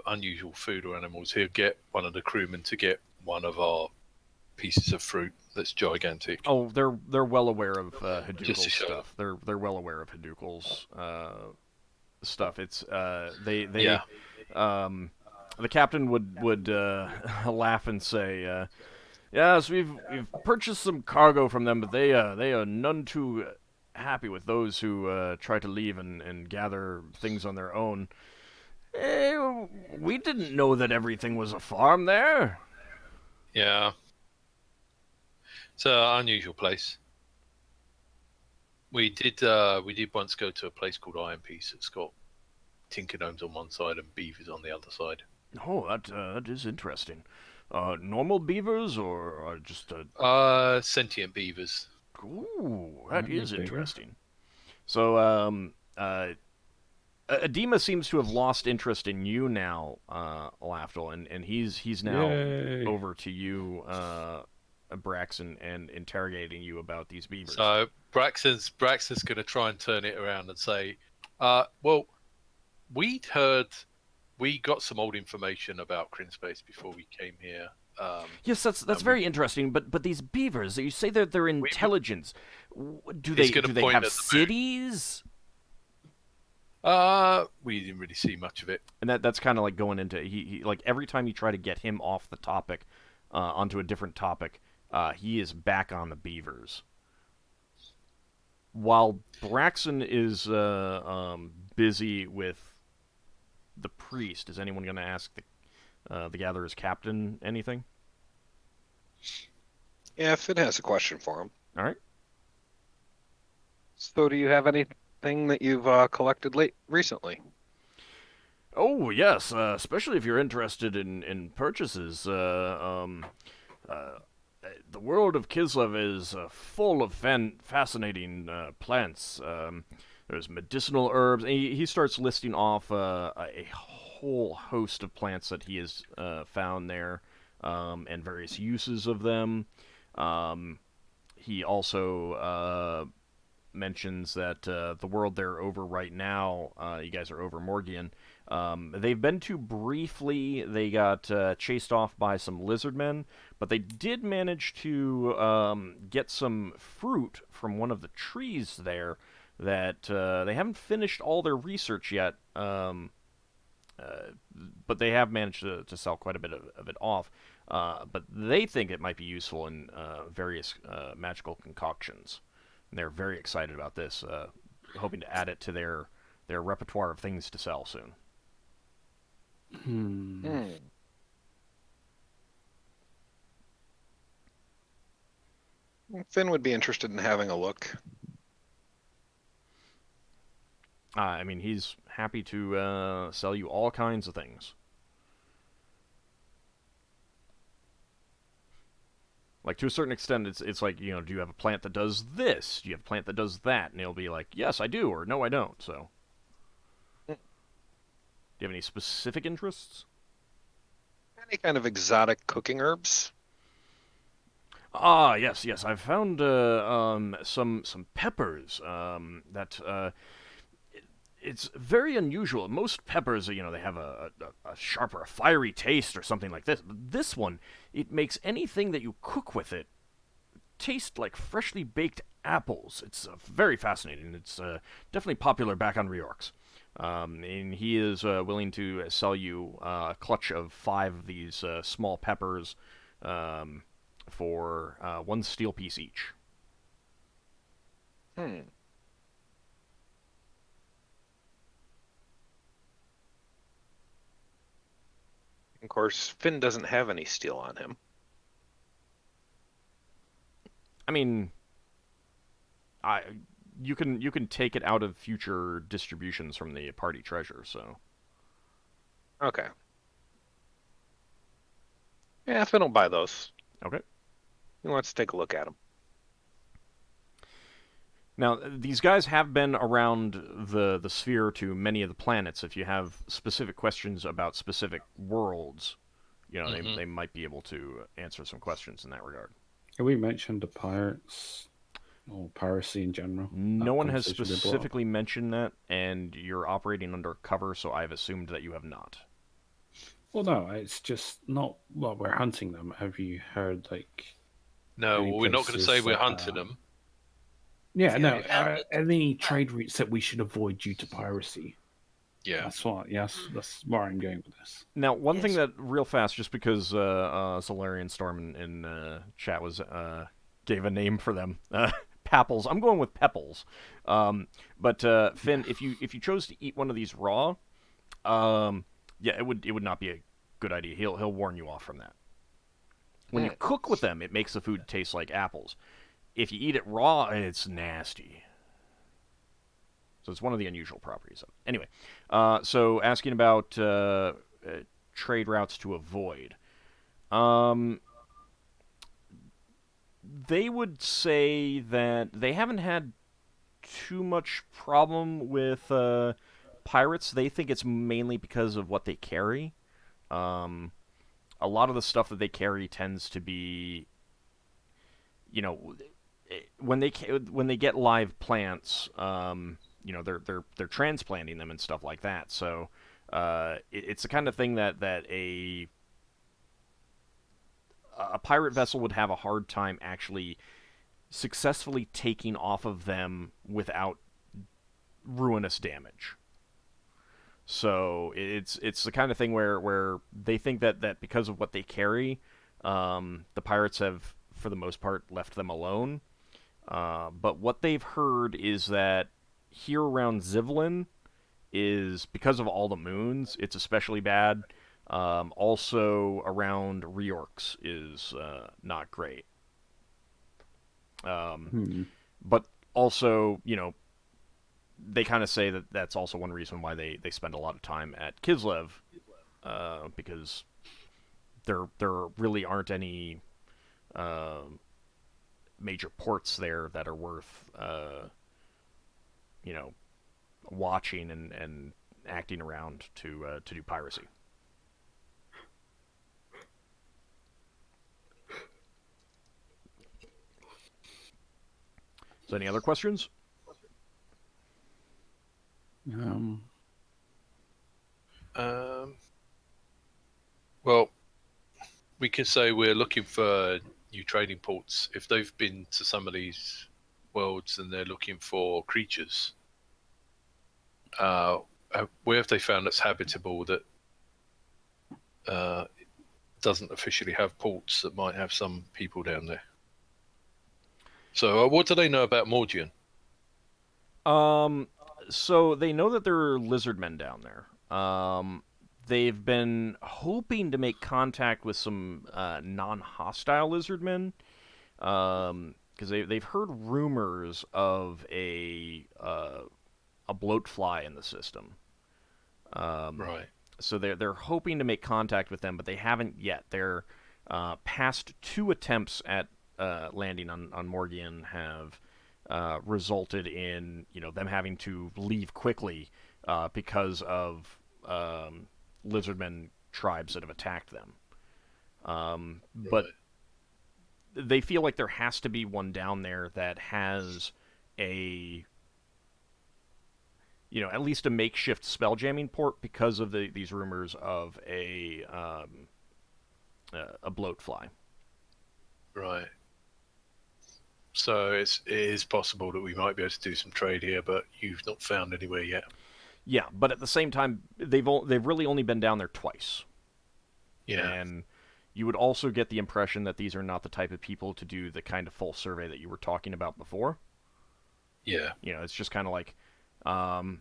unusual food or animals. He'll get one of the crewmen to get one of our pieces of fruit that's gigantic. Oh, they're well aware of Hadoukel's stuff. They're well aware of Hadoukel's stuff. It's the captain would laugh and say, "Yes, we've purchased some cargo from them, but they are none too happy with those who try to leave and gather things on their own. We didn't know that everything was a farm there." Yeah. It's an unusual place. We did once go to a place called Iron Piece. It's got tinker gnomes on one side and beavers on the other side. Oh, that is interesting. Normal beavers or just sentient beavers. Ooh, that is interesting. So, Edema seems to have lost interest in you now, Lafdul, and he's now over to you, Braxon, and interrogating you about these beavers. So Braxon's going to try and turn it around and say, well, we got some old information about Kryn space before we came here. Yes, that's very interesting. But these beavers, you say that they're intelligent. Do they have cities? We didn't really see much of it. And that's kind of like going into he like every time you try to get him off the topic, onto a different topic, he is back on the beavers. While Braxon is busy with the priest, is anyone going to ask the Gatherer's captain anything? Yeah, Finn has a question for him. All right. So, do you have anything that you've collected recently? Oh yes, especially if you're interested in purchases. The world of Kislev is full of fascinating plants. There's medicinal herbs. And he starts listing off a whole host of plants that he has found there, and various uses of them. He also mentions that the world they're over right now, you guys are over Morgian, they've been to briefly. They got chased off by some lizardmen, but they did manage to get some fruit from one of the trees there that they haven't finished all their research yet, but they have managed to sell quite a bit of it off. But they think it might be useful in various magical concoctions. And they're very excited about this, hoping to add it to their repertoire of things to sell soon. Finn would be interested in having a look. I mean, he's happy to sell you all kinds of things. Like, to a certain extent, it's like, do you have a plant that does this? Do you have a plant that does that? And he'll be like, yes, I do, or no, I don't, so. Do you have any specific interests? Any kind of exotic cooking herbs? Ah, yes, yes. I've found some peppers that it's very unusual. Most peppers, they have a sharp or a fiery taste or something like this. But this one, it makes anything that you cook with it taste like freshly baked apples. It's very fascinating. It's definitely popular back on Reorx. And he is willing to sell you a clutch of 5 of these small peppers for 1 steel piece each. Of course, Finn doesn't have any steel on him. I mean, you can take it out of future distributions from the party treasure, so. Okay. Yeah, Finn will buy those. Okay. He wants to take a look at them. Now, these guys have been around the sphere to many of the planets. If you have specific questions about specific worlds, they might be able to answer some questions in that regard. Have we mentioned the pirates or piracy in general? No one has specifically mentioned that, and you're operating under cover, so I've assumed that you have not. Well, no, it's just not while we're hunting them. Have you heard, like... No, we're not going to say we're hunting them. Yeah, no. Any trade routes that we should avoid due to piracy? Yeah. That's where I'm going with this. Now, one thing that, real fast, just because Solarian Storm in chat gave a name for them, Papples. I'm going with Pepples. But Finn, if you chose to eat one of these raw, it would not be a good idea. He'll warn you off from that. When you cook with them, it makes the food taste like apples. If you eat it raw, it's nasty. So it's one of the unusual properties of it. Anyway, so asking about trade routes to avoid. They would say that they haven't had too much problem with pirates. They think it's mainly because of what they carry. A lot of the stuff that they carry tends to be, when they get live plants, they're transplanting them and stuff like that. So it's the kind of thing that a pirate vessel would have a hard time actually successfully taking off of them without ruinous damage. So it's the kind of thing where they think that because of what they carry, the pirates have, for the most part, left them alone. But what they've heard is that here around Zivlin is, because of all the moons, it's especially bad. Also around Reorx is not great. But also, they kind of say that that's also one reason why they spend a lot of time at Kislev, because there really aren't any major ports there that are worth watching and acting around to do piracy. So any other questions? Well, we can say we're looking for new trading ports. If they've been to some of these worlds and they're looking for creatures, where have they found that's habitable that doesn't officially have ports that might have some people down there? So what do they know about Morgian? So they know that there are lizard men down there. They've been hoping to make contact with some non-hostile lizard men. because they've heard rumors of a bloatfly in the system. Right. So they're hoping to make contact with them, but they haven't yet. Their past 2 attempts at landing on Morgian have resulted in them having to leave quickly because of lizardmen tribes that have attacked them. But they feel like there has to be one down there that has a at least a makeshift spelljamming port because of these rumors of a bloatfly. Right. So it is possible that we might be able to do some trade here, but you've not found anywhere yet. Yeah, but at the same time, they've really only been down there twice. Yeah. And you would also get the impression that these are not the type of people to do the kind of full survey that you were talking about before. Yeah. It's just kind of like, Go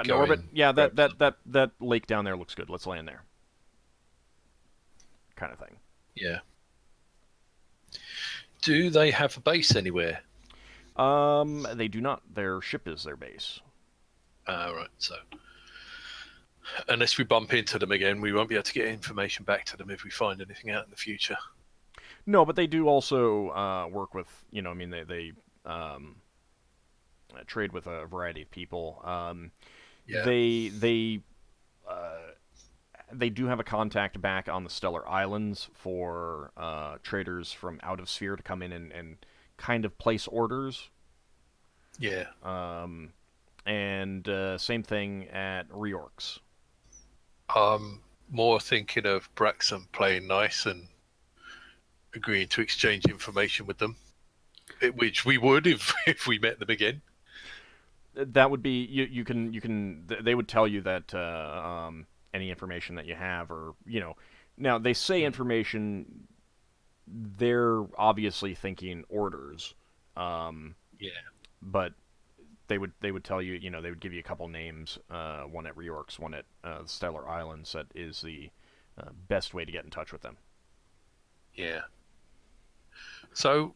Norbit, in, yeah, grab that lake down there looks good. Let's land there. Kind of thing. Yeah. Do they have a base anywhere? They do not. Their ship is their base. Right. So, unless we bump into them again, we won't be able to get information back to them if we find anything out in the future. No, but they do also work with, they trade with a variety of people. Yeah. They do have a contact back on the Stellar Islands for traders from out of sphere to come in and kind of place orders. Yeah. And same thing at Reorx. More thinking of Braxon playing nice and agreeing to exchange information with them, which we would if we met them again. That would be they would tell you that any information that you have, or now they say information, they're obviously thinking orders. Yeah. But they would tell you, they would give you a couple names, one at Reorx, one at the Stellar Islands, that is the best way to get in touch with them. Yeah. So,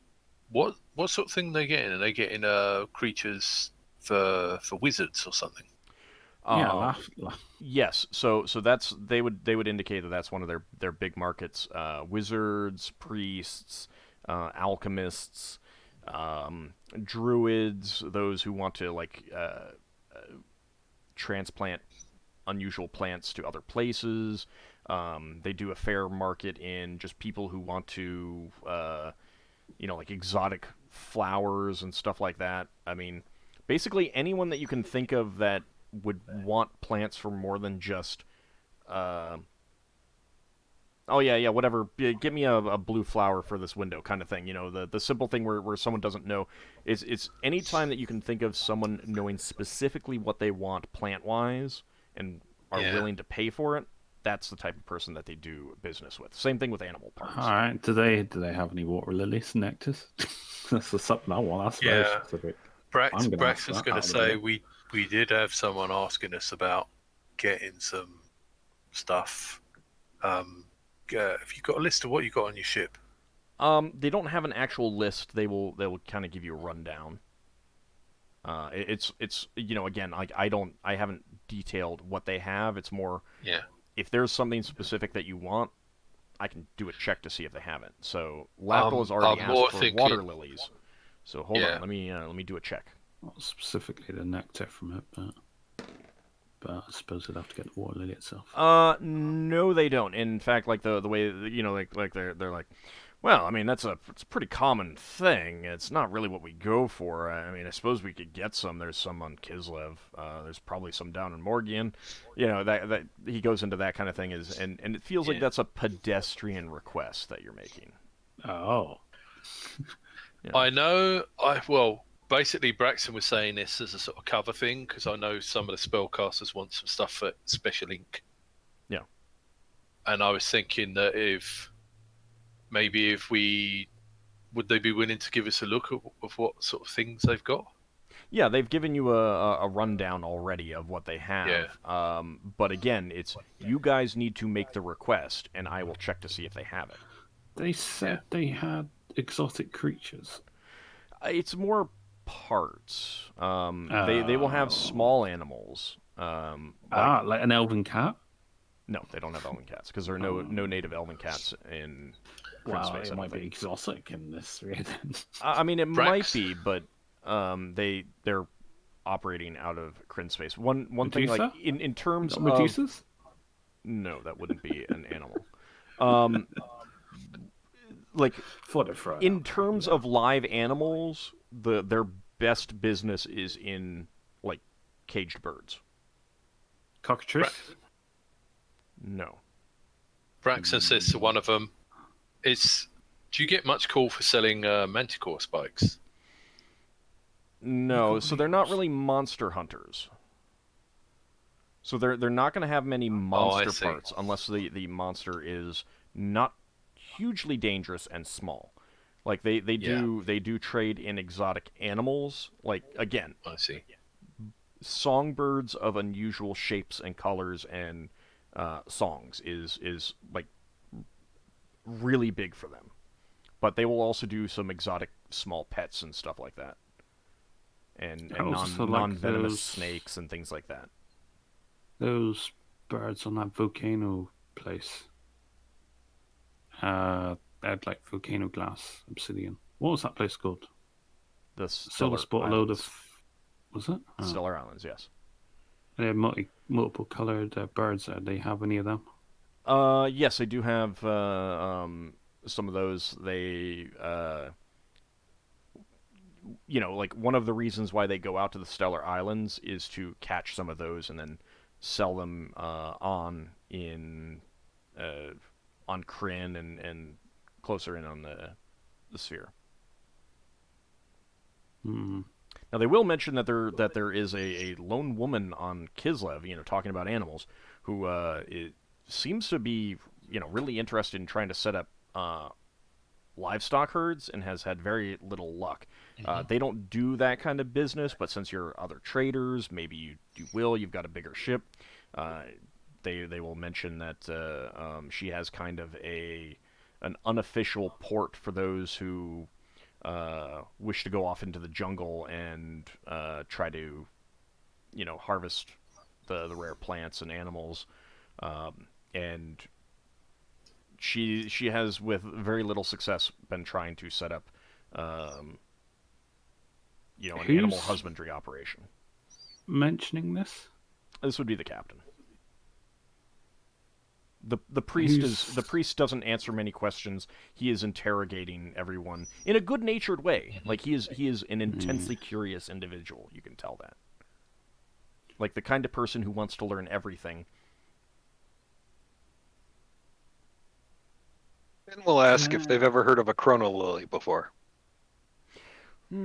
what sort of thing are they getting? Are they getting creatures for wizards or something? Yes. So that's they would indicate that that's one of their big markets. Wizards, priests, alchemists, druids, those who want to transplant unusual plants to other places. They do a fair market in just people who want to, exotic flowers and stuff like that. I mean, basically anyone that you can think of that would want plants for more than just, whatever. Give me a blue flower for this window, kind of thing. The simple thing where someone doesn't know. It's any time that you can think of someone knowing specifically what they want plant-wise and are willing to pay for it. That's the type of person that they do business with. Same thing with animal parts. All right. Do they have any water lilies, nectars? That's something I want. That's very specific. Braxton's going to say we did have someone asking us about getting some stuff. Have you got a list of what you got on your ship? They don't have an actual list. They will kind of give you a rundown. It's again, I haven't detailed what they have. It's more if there's something specific that you want, I can do a check to see if they have it. So Lafdul has already asked for water lilies. So hold on, let me do a check. Not specifically the nectar from it, but I suppose they'd have to get the water lily itself. No, they don't. In fact, like the way they're like, well, I mean it's a pretty common thing. It's not really what we go for. I mean, I suppose we could get some. There's some on Kislev. There's probably some down in Morgian. That he goes into that kind of thing and it feels like that's a pedestrian request that you're making. Oh. I know. Basically, Braxton was saying this as a sort of cover thing because I know some of the spellcasters want some stuff for Special Ink. Yeah. And I was thinking that would they be willing to give us a look of what sort of things they've got? Yeah, they've given you a rundown already of what they have. Yeah. But again, it's you guys need to make the request, and I will check to see if they have it. They said they had exotic creatures? It's more parts. They will have small animals. Like an elven cat. No, they don't have elven cats because there are no native elven cats in Crit Wow, Space. it I don't might be think. exotic in this region. I mean, it Brax. might be, but they're operating out of Crit Space. One thing, like Medusa? in terms of Medusas? no, that wouldn't be an animal. Like in terms of live animals, their best business is in like caged birds. Cockatrice? No. Braxon says to one of them, "Do you get much call for selling manticore spikes?" No, so they're not really monster hunters. So they're not going to have many monster see. parts unless the monster is not hugely dangerous and small. Like they do trade in exotic animals. Like again, I see. songbirds of unusual shapes and colors and songs is like really big for them. But they will also do some exotic small pets and stuff like that. And non-venomous snakes and things like that. Those birds on that volcano place. They had like volcano glass obsidian. What was that place called? The Solas bought a load of. Was it? Stellar Islands, yes. They had multiple colored birds. Do they have any of them? Yes, I do have some of those. They, like one of the reasons why they go out to the Stellar Islands is to catch some of those and then sell them on Kryn and closer in on the sphere. Hmm. Now they will mention that there is a lone woman on Kislev, talking about animals, who seems to be really interested in trying to set up livestock herds and has had very little luck. They don't do that kind of business, but since you're other traders, maybe you will. You've got a bigger ship. They will mention that she has kind of an unofficial port for those who wish to go off into the jungle and try to harvest the rare plants and animals, and she has, with very little success, been trying to set up an animal husbandry operation. Mentioning this? This would be the captain. The priest doesn't answer many questions. He is interrogating everyone in a good-natured way. Like he is an intensely curious individual. You can tell that. Like the kind of person who wants to learn everything. And we'll ask if they've ever heard of a chrono lily before. Oh,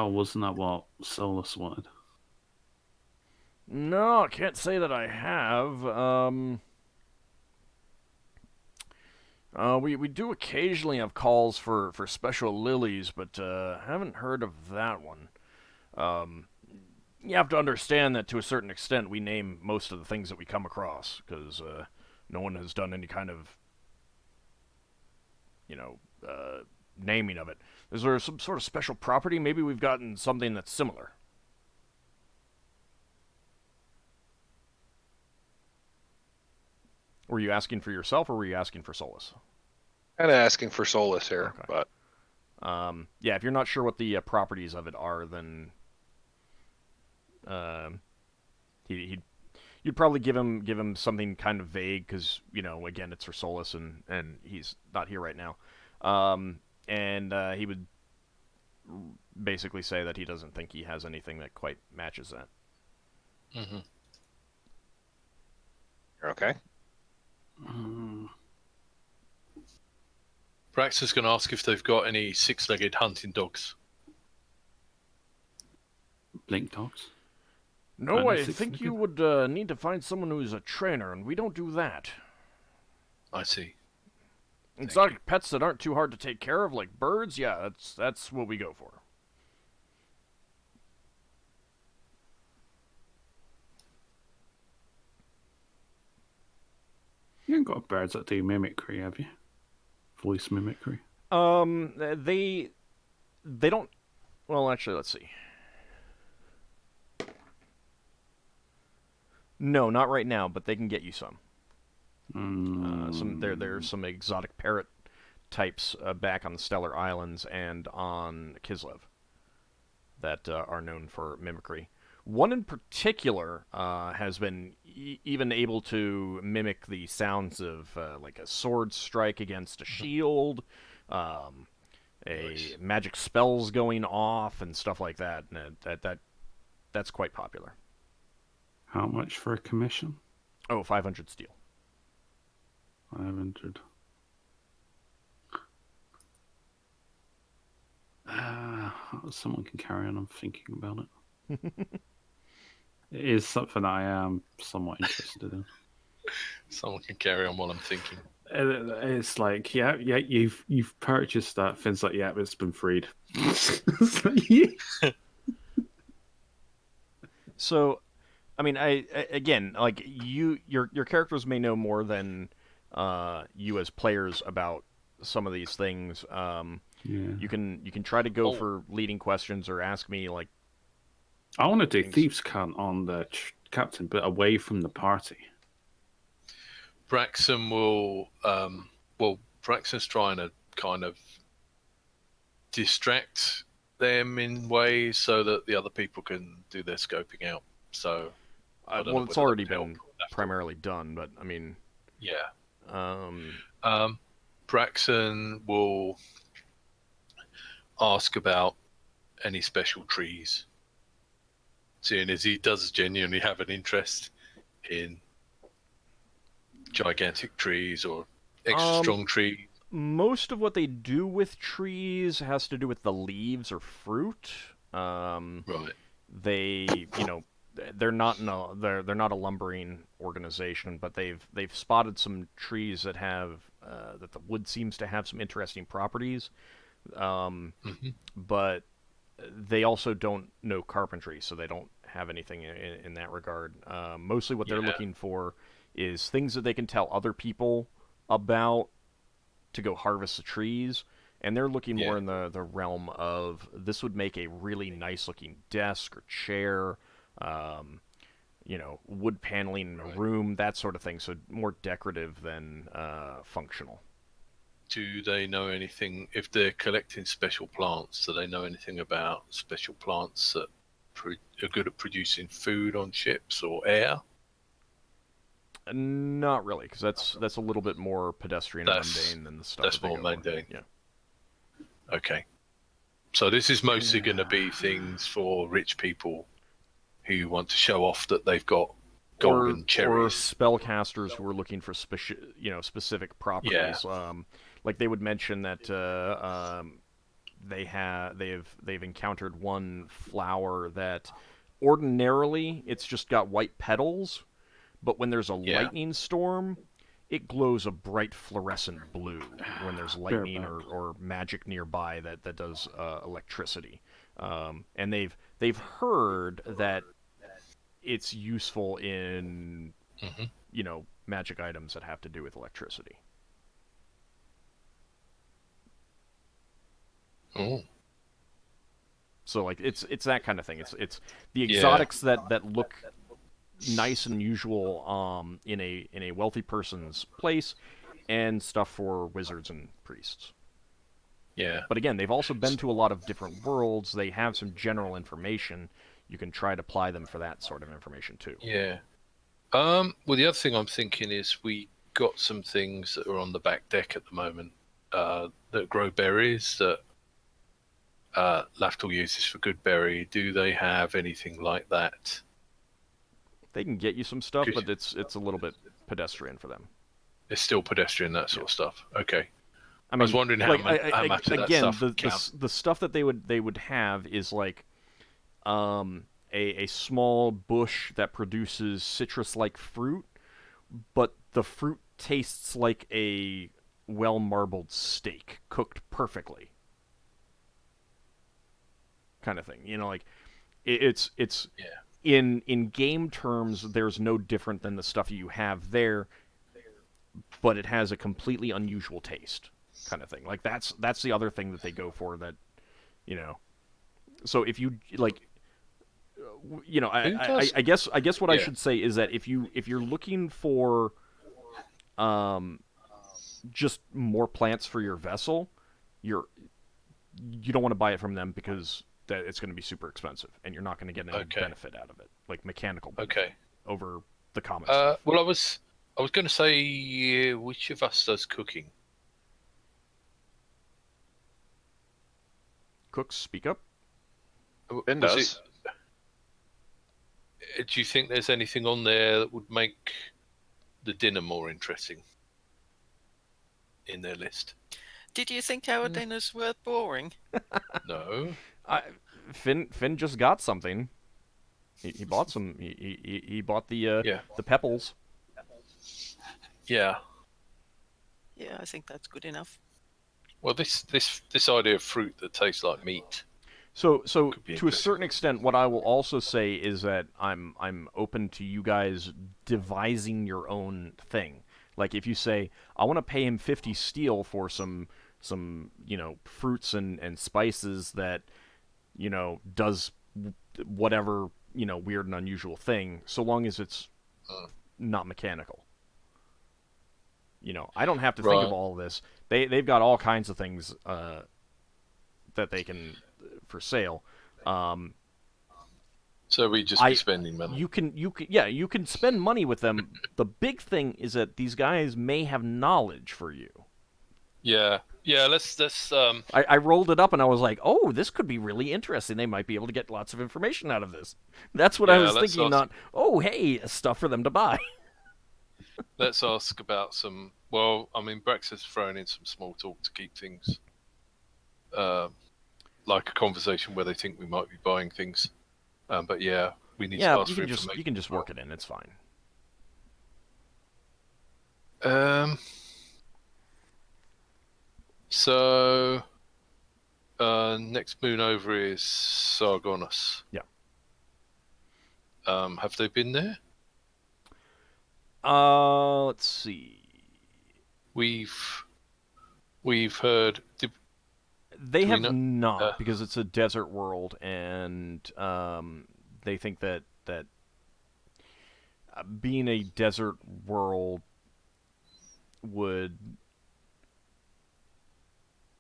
wasn't that what Solas wanted? No, I can't say that I have. We do occasionally have calls for special lilies, but haven't heard of that one. You have to understand that to a certain extent we name most of the things that we come across, because no one has done any kind of, naming of it. Is there some sort of special property? Maybe we've gotten something that's similar. Were you asking for yourself, or were you asking for Solas? Kind of asking for Solas here, Okay. but yeah, if you're not sure what the properties of it are, then you'd probably give him something kind of vague, because again, it's for Solas, and he's not here right now, and he would basically say that he doesn't think he has anything that quite matches that. Mm-hmm. you're okay. Braxon's going to ask if they've got any six-legged hunting dogs. Blink dogs? No, I six think you legged? would need to find someone who's a trainer, and we don't do that. I see. Exotic pets that aren't too hard to take care of, like birds, yeah, that's what we go for. You ain't got birds that do mimicry, have you? voice mimicry? They don't. Well, actually, let's see. No, not right now, but they can get you some. There's some exotic parrot types back on the Stellar Islands and on Kislev that are known for mimicry. One in particular has been even able to mimic the sounds of like a sword strike against a shield, Nice. magic spells going off, and stuff like that. And that's quite popular. How much for a commission? Oh, 500 steel. 500. Someone can carry on. I'm thinking about it. It is something I am somewhat interested in. Someone can carry on while I'm thinking. It's like, yeah, you've purchased that. Finn's like, yeah, it's been freed. It's like, yeah. So, I mean, again, like your characters may know more than you as players about some of these things. Yeah. You can try to go for leading questions or ask me like. I want to do things. thieves' cant on the captain, but away from the party. Braxon will. Braxon's trying to kind of distract them in ways so that the other people can do their scoping out. So, I don't know Well, it's whether already that would been help. primarily done, but I mean, Yeah. Braxon will ask about any special trees, seeing as he does genuinely have an interest in gigantic trees or extra strong trees. most of what they do with trees has to do with the leaves or fruit. Right. They, they're not they're not a lumbering organization, but they've spotted some trees that have that the wood seems to have some interesting properties. But they also don't know carpentry, so they don't have anything in that regard. Mostly what they're looking for is things that they can tell other people about to go harvest the trees, and they're looking more in the realm of this would make a really nice looking desk or chair, wood paneling in a room, that sort of thing, so more decorative than functional. Do they know anything, if they're collecting special plants, do they know anything about special plants that are good at producing food on ships or air? Not really, because that's a little bit more pedestrian and mundane than the stuff. That's more mundane. Yeah. Okay. So this is mostly going to be things for rich people who want to show off that they've got golden cherries. Or spellcasters who are looking for specific properties. Like they would mention that they've encountered one flower that ordinarily it's just got white petals, but when there's a lightning storm, it glows a bright fluorescent blue when there's lightning or magic nearby that does electricity. And they've heard that it's useful in magic items that have to do with electricity. Oh. So like it's that kind of thing. It's the exotics that look nice and unusual in a wealthy person's place, and stuff for wizards and priests. Yeah. But again, they've also been to a lot of different worlds. They have some general information. You can try to apply them for that sort of information too. Yeah. Well, the other thing I'm thinking is we got some things that are on the back deck at the moment that grow berries that Lafdul uses for good berry. Do they have anything like that? They can get you some stuff, but it's a little bit pedestrian for them. It's still pedestrian, that sort of stuff. Okay. I was wondering how much of that again, stuff the stuff that they would have is like a small bush that produces citrus-like fruit, but the fruit tastes like a well-marbled steak cooked perfectly, kind of thing. Like it's in game terms, there's no different than the stuff you have there, but it has a completely unusual taste. kind of thing. Like that's the other thing that they go for. That, you know. So if you like, you know, I guess what I should say is that if you're looking for, just more plants for your vessel, you don't want to buy it from them because that it's going to be super expensive and you're not going to get any benefit out of it, like mechanical benefit over the common stuff. Well, I was going to say, which of us does cooking? Cooks, speak up. Ben does. Do you think there's anything on there that would make the dinner more interesting in their list? Did you think our dinners were boring? No. Finn just got something. He bought some. He bought the pebbles. Yeah. Yeah, I think that's good enough. Well, this idea of fruit that tastes like meat. So to a certain extent, what I will also say is that I'm open to you guys devising your own thing. Like if you say, I want to pay him 50 steel for some fruits and spices that, does whatever, weird and unusual thing, so long as it's not mechanical. I don't have to think of all of this. They've got all kinds of things that they can for sale. So we just be spending money. You can spend money with them. The big thing is that these guys may have knowledge for you. Yeah. Let's. I rolled it up and I was like, oh, this could be really interesting. They might be able to get lots of information out of this. That's what I was thinking. Not, oh, hey, stuff for them to buy. Let's ask about some. Well, I mean, Brex has thrown in some small talk to keep things, like a conversation where they think we might be buying things. But yeah, we need to ask for information. You can just work it in. It's fine. So, next moon over is Sargonis. Yeah. Have they been there? Let's see. We've heard. They have not, because it's a desert world, and they think that being a desert world would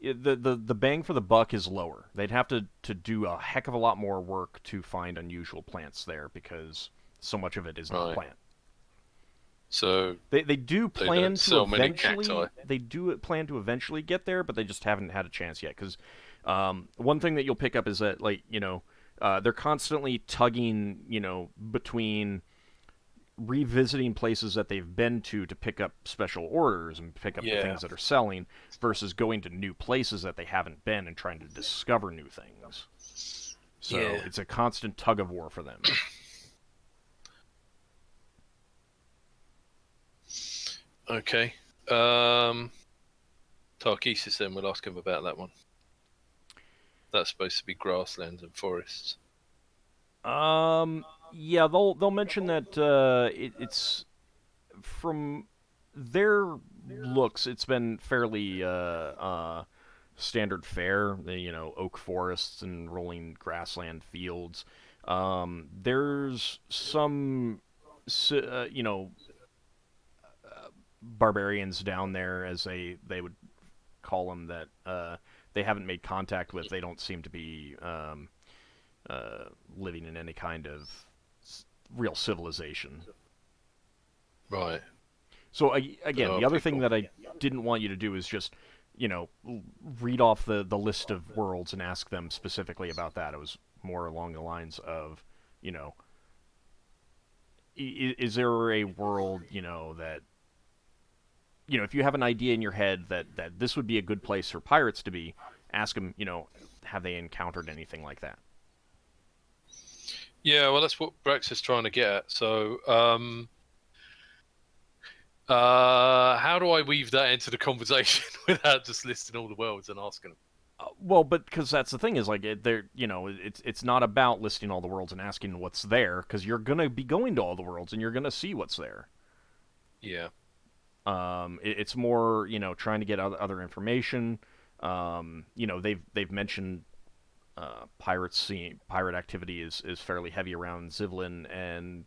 the bang for the buck is lower. They'd have to do a heck of a lot more work to find unusual plants there because so much of it is not plant. So they do plan to eventually get there, but they just haven't had a chance yet. Because one thing that you'll pick up is that they're constantly tugging between revisiting places that they've been to pick up special orders and pick up the things that are selling versus going to new places that they haven't been and trying to discover new things. So it's a constant tug of war for them. Okay. Tarkesis, then we'll ask him about that one. That's supposed to be grasslands and forests. Yeah, they'll mention that it's from their looks, it's been fairly standard fare. Oak forests and rolling grassland fields. There's some barbarians down there, as they would call them, that they haven't made contact with. They don't seem to be living in any kind of real civilization. Right. So again, the other thing that I didn't want you to do is just, read off the list of worlds and ask them specifically about that. It was more along the lines of, is there a world, that, if you have an idea in your head that this would be a good place for pirates to be, ask them, have they encountered anything like that? Yeah, well, that's what Brex is trying to get at. So, how do I weave that into the conversation without just listing all the worlds and asking them? Well, but because that's the thing is, like, it's not about listing all the worlds and asking what's there, because you're gonna be going to all the worlds and you're gonna see what's there. Yeah. It's more, trying to get other information. They've mentioned pirate activity is fairly heavy around Zivlin and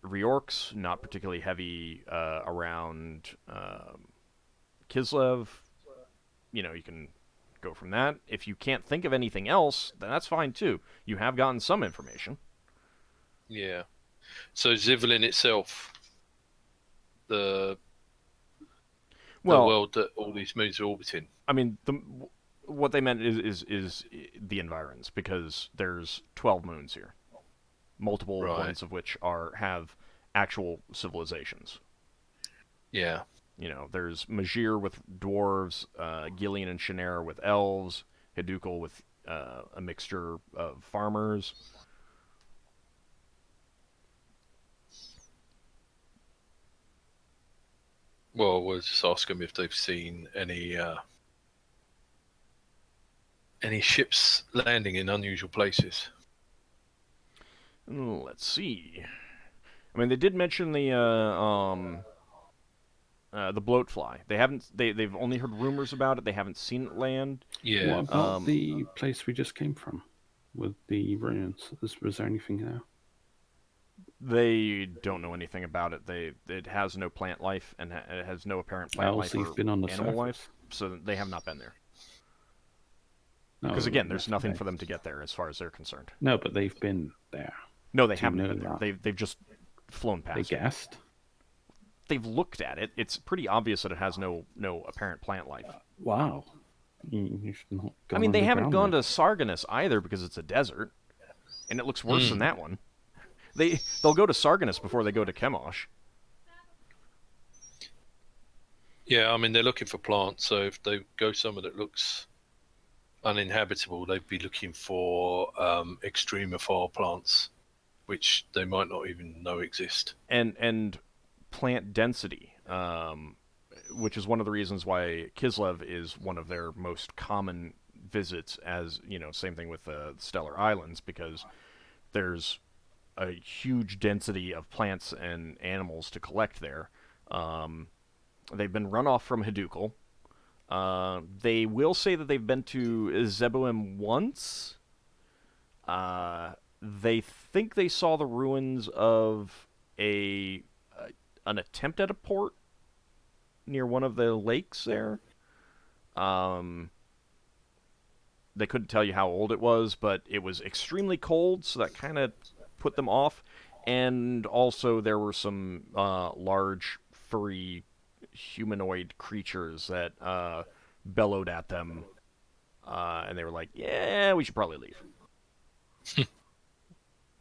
Reorks, not particularly heavy around Kislev. You can go from that. If you can't think of anything else, then that's fine too. You have gotten some information. Yeah. So Zivlin itself, the world that all these moons are orbiting. I mean, what they meant is the environs, because there's 12 moons here, multiple ones of which have actual civilizations. Yeah. There's Majir with dwarves, Galleon and Shanair with elves, Hidukal with a mixture of farmers. Well, we'll just ask them if they've seen any ships landing in unusual places. Let's see. I mean, they did mention the bloatfly. They've only heard rumors about it. They haven't seen it land. Yeah. What about the place we just came from with the ruins? Was there anything there? They don't know anything about it. It has no plant life, and it has no apparent plant life or been on the animal surface. life, so they have not been there. No, Because again, there's nothing for them to get there as far as they're concerned. No, but they've been there. No, they Do you haven't know been there. that? They've just flown They past. guessed. They've looked at it. It's pretty obvious that it has no apparent plant life. Wow. You should not go I mean, they haven't gone underground to Sargonis either because it's a desert, and it looks worse than that one. They'll go to Sargonis before they go to Chemosh. Yeah, I mean, they're looking for plants, so if they go somewhere that looks uninhabitable, they'd be looking for extremophile plants, which they might not even know exist. And plant density, which is one of the reasons why Kislev is one of their most common visits, as, same thing with the Stellar Islands, because there's a huge density of plants and animals to collect there. They've been run off from Hidukal. They will say that they've been to Zeboim once. They think they saw the ruins of an attempt at a port near one of the lakes there. They couldn't tell you how old it was, but it was extremely cold, so that kind of put them off. And also there were some large, furry, humanoid creatures that bellowed at them, and they were like, yeah, we should probably leave.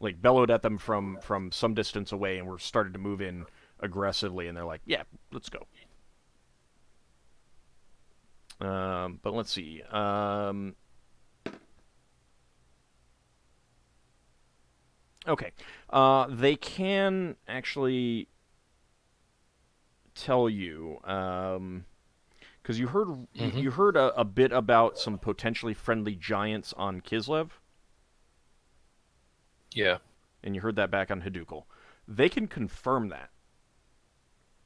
Like, bellowed at them from some distance away, and were started to move in aggressively, and they're like, yeah, let's go. But let's see. Okay. They can actually tell you, because you heard a bit about some potentially friendly giants on Kislev. Yeah. And you heard that back on Hidukal. They can confirm that.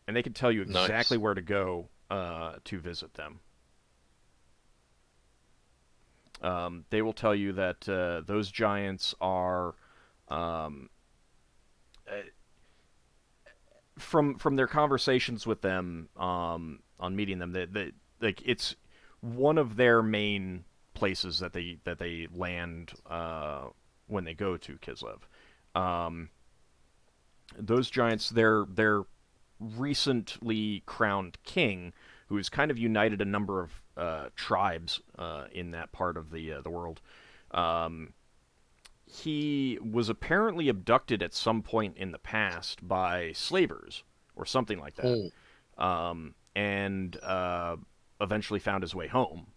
And they can tell you exactly where to go to visit them. They will tell you that those giants are, from their conversations with them on meeting them, that like it's one of their main places that they land when they go to Kislev. Those giants, their recently crowned king, who has kind of united a number of tribes in that part of the world. He was apparently abducted at some point in the past by slavers or something like that, and eventually found his way home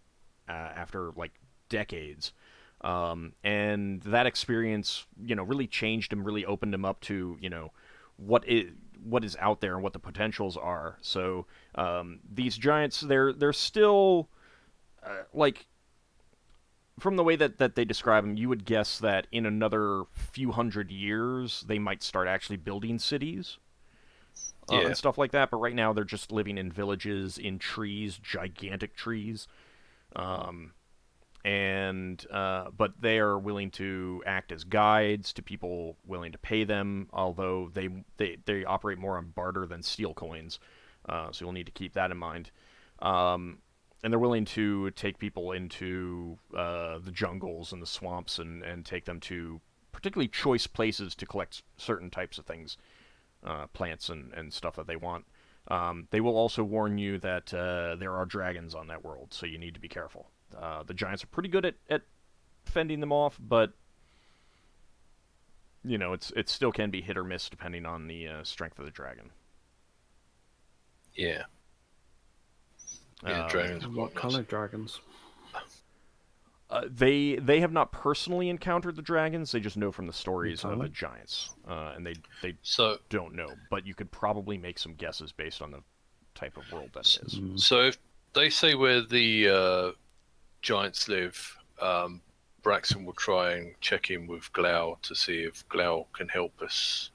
after like decades. And that experience, really changed him, really opened him up to, what is out there and what the potentials are. So these giants, they're still like, from the way that they describe them, you would guess that in another few hundred years they might start actually building cities. Yeah. and stuff like that. But right now they're just living in villages in trees, gigantic trees. But they are willing to act as guides to people willing to pay them, although they operate more on barter than steel coins, so you'll need to keep that in mind. And they're willing to take people into the jungles and the swamps and take them to particularly choice places to collect certain types of things, plants and stuff that they want. They will also warn you that there are dragons on that world, so you need to be careful. The giants are pretty good at fending them off, but you know it still can be hit or miss depending on the strength of the dragon. Yeah. Yeah, dragons are What quite color nice. dragons? They have not personally encountered the dragons. They just know from the stories of the Entirely? giants, and they So, don't know. But you could probably make some guesses based on the type of world that it is. so if they say where the giants live, Braxon will try and check in with Glau to see if Glau can help us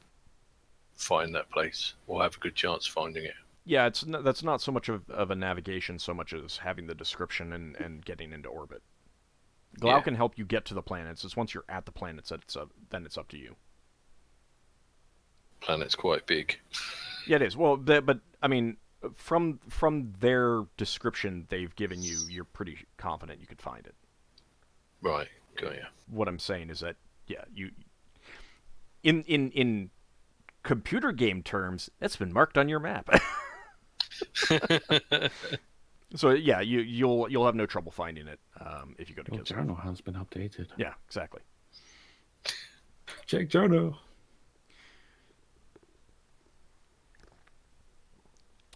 find that place, or have a good chance of finding it. Yeah, that's not so much of a navigation so much as having the description and getting into orbit. Glau Yeah. can help you get to the planets. It's once you're at the planets that then it's up to you. Planet's quite big. Yeah, it is. Well, but I mean, from their description they've given you, you're pretty confident you could find it. Right, got ya. What I'm saying is that you in computer game terms, it's been marked on your map. So yeah, you'll have no trouble finding it if you go to Your Kislev. journal has been updated. Yeah, exactly. Check journal.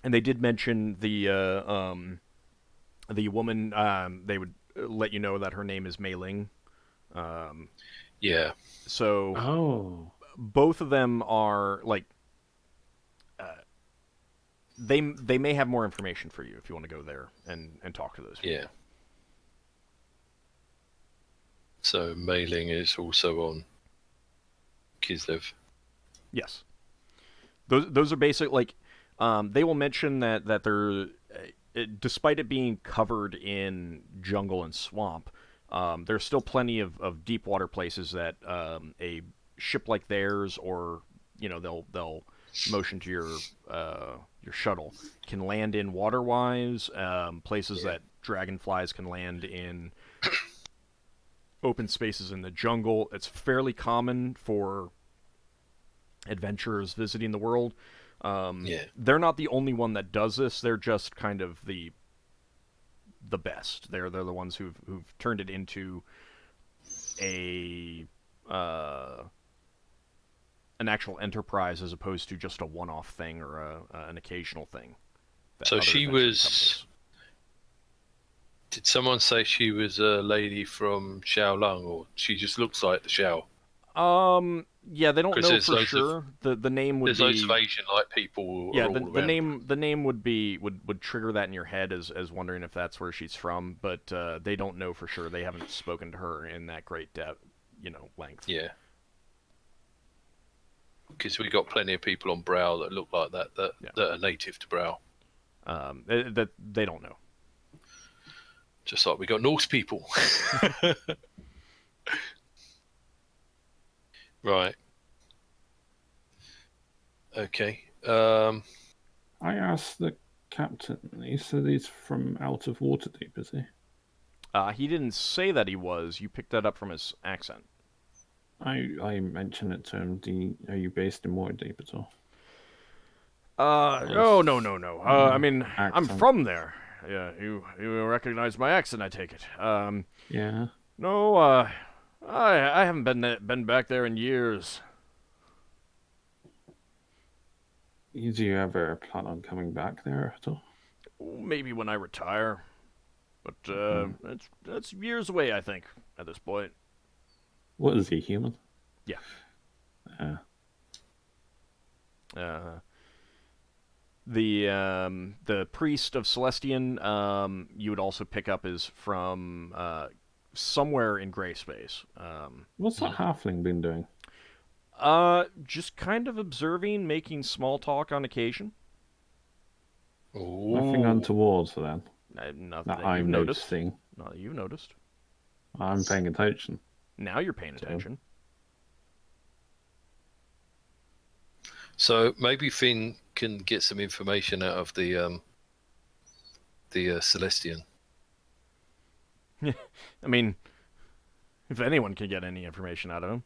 And they did mention the woman. They would let you know that her name is Mei Ling. Yeah. So Oh. both of them are like they may have more information for you if you want to go there and talk to those people. Yeah. So Mailing is also on Kislev. Yes. Those are basic, like, they will mention that they're, despite it being covered in jungle and swamp, there's still plenty of deep water places that a ship like theirs, or you know, they'll motion to your shuttle, can land in water-wise, places that dragonflies can land in open spaces in the jungle. It's fairly common for adventurers visiting the world. They're not the only one that does this. They're just kind of the best. They're the ones who've turned it into an actual enterprise as opposed to just a one-off thing or an occasional thing. that So other she adventuring was. companies- Did someone say she was a lady from Xiaolong, or she just looks like the Xiao? Yeah, they don't 'Cause know there's for loads sure. The name would There's be loads of Asian-like people. yeah. All The around. name would trigger that in your head as wondering if that's where she's from, but they don't know for sure. They haven't spoken to her in that great depth, length. Yeah. Because we got plenty of people on Brow that look like that that are native to Brow. That they don't know. Just like we got Norse people. Right. Okay. I asked the captain. He said he's from out of Waterdeep, is he? He didn't say that he was. You picked that up from his accent. I mentioned it to him. Are you based in Waterdeep at all? No. I mean, I'm accent. from there. Yeah, you recognize my accent, I take it. Yeah. No, I haven't been back there in years. Do you ever plan on coming back there at all? Maybe when I retire, but it's years away, I think, at this point. What is he, human? Yeah. The priest of Celestion, you would also pick up is from somewhere in gray space. What's that halfling been doing? Just kind of observing, making small talk on occasion. Nothing Ooh. untoward then. Nothing That that I'm you've noticed. noticing. Not that you've noticed. I'm paying attention. Now you're paying So- attention. So maybe Finn can get some information out of the Celestion. I mean, if anyone can get any information out of him.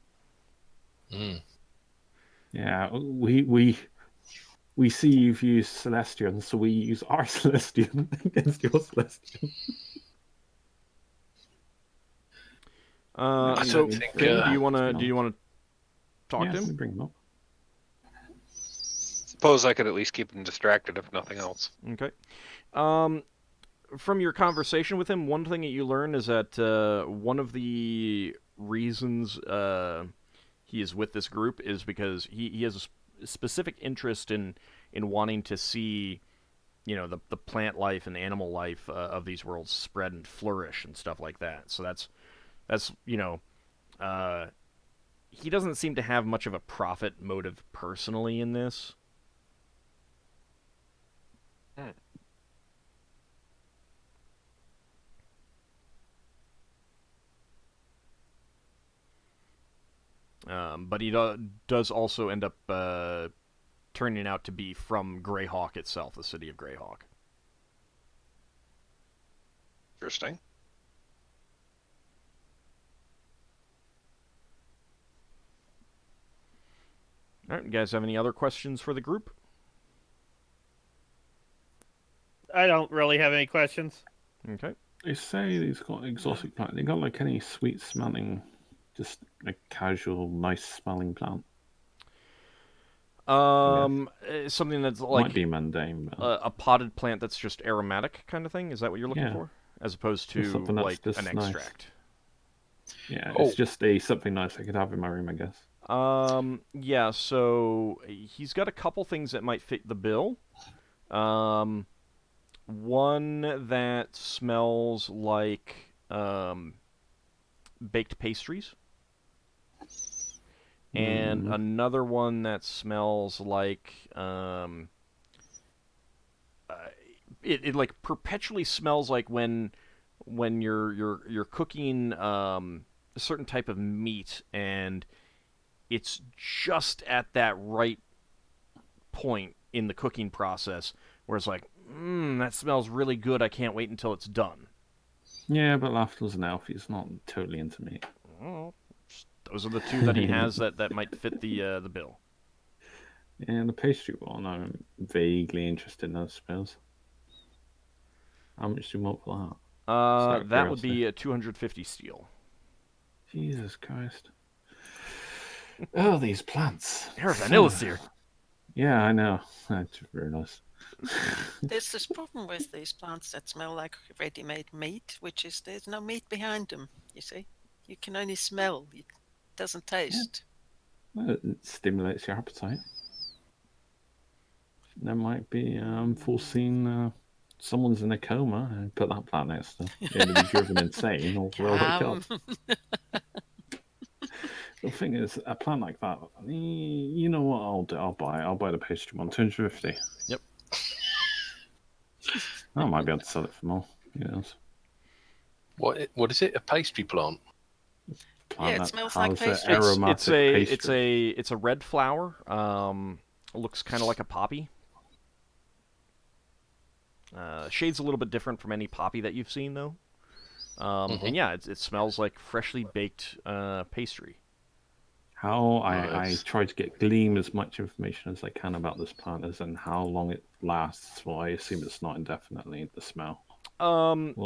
Mm. Yeah, we see you've used Celestion, so we use our Celestion against your Celestion. I So don't think, Finn, do you want no. to talk Yeah, to we him? bring him up. Suppose I could at least keep him distracted, if nothing else. Okay. From your conversation with him, one thing that you learn is that one of the reasons he is with this group is because he has a specific interest in wanting to see, you know, the plant life and animal life of these worlds spread and flourish and stuff like that. So that's you know, he doesn't seem to have much of a profit motive personally in this. But he does also end up turning out to be from Greyhawk itself, the city of Greyhawk. Interesting. All right, you guys have any other questions for the group? I don't really have any questions. Okay. They say he's got exotic plant. They got like any sweet smelling, just a casual, nice smelling plant. Something that's Might like be mundane, but a potted plant that's just aromatic kind of thing. Is that what you're looking Yeah. for, as opposed Just to something that's like just an nice. extract? yeah, Oh. it's just something nice I could have in my room, I guess. Yeah. So he's got a couple things that might fit the bill. One that smells like baked pastries, and another one that smells like it like perpetually smells like when you're cooking a certain type of meat, and it's just at that right point in the cooking process where it's like, that smells really good. I can't wait until it's done. Yeah, but Lafdul's an elf. He's not totally into meat. Well, those are the two that he has that might fit the bill. And the pastry one, I'm vaguely interested in those spells. How much do you want for that? Out of That would curiosity. be a 250 steel. Jesus Christ. Oh, these plants. There's Vanilla's here. Yeah, I know. That's very nice. There's this problem with these plants that smell like ready-made meat, which is there's no meat behind them. You see, you can only smell. It doesn't taste. Well, it stimulates your appetite. There might be foreseen someone's in a coma and put that plant next to them. They're going to be driven insane or they'll wake up. The thing is, a plant like that, you know what I'll do? I'll buy the pastry one, 250. Yep. I might be able to sell it for more. Yes. What is it? A pastry plant? Plant Yeah, it that smells like has a pastry. aromatic pastry. It's a red flower. Looks kind of like a poppy. Shade's a little bit different from any poppy that you've seen, though. And yeah, it smells like freshly baked pastry. How I Nice. try to glean as much information as I can about this plant as and how long it lasts. Well, I assume it's not indefinitely, the smell.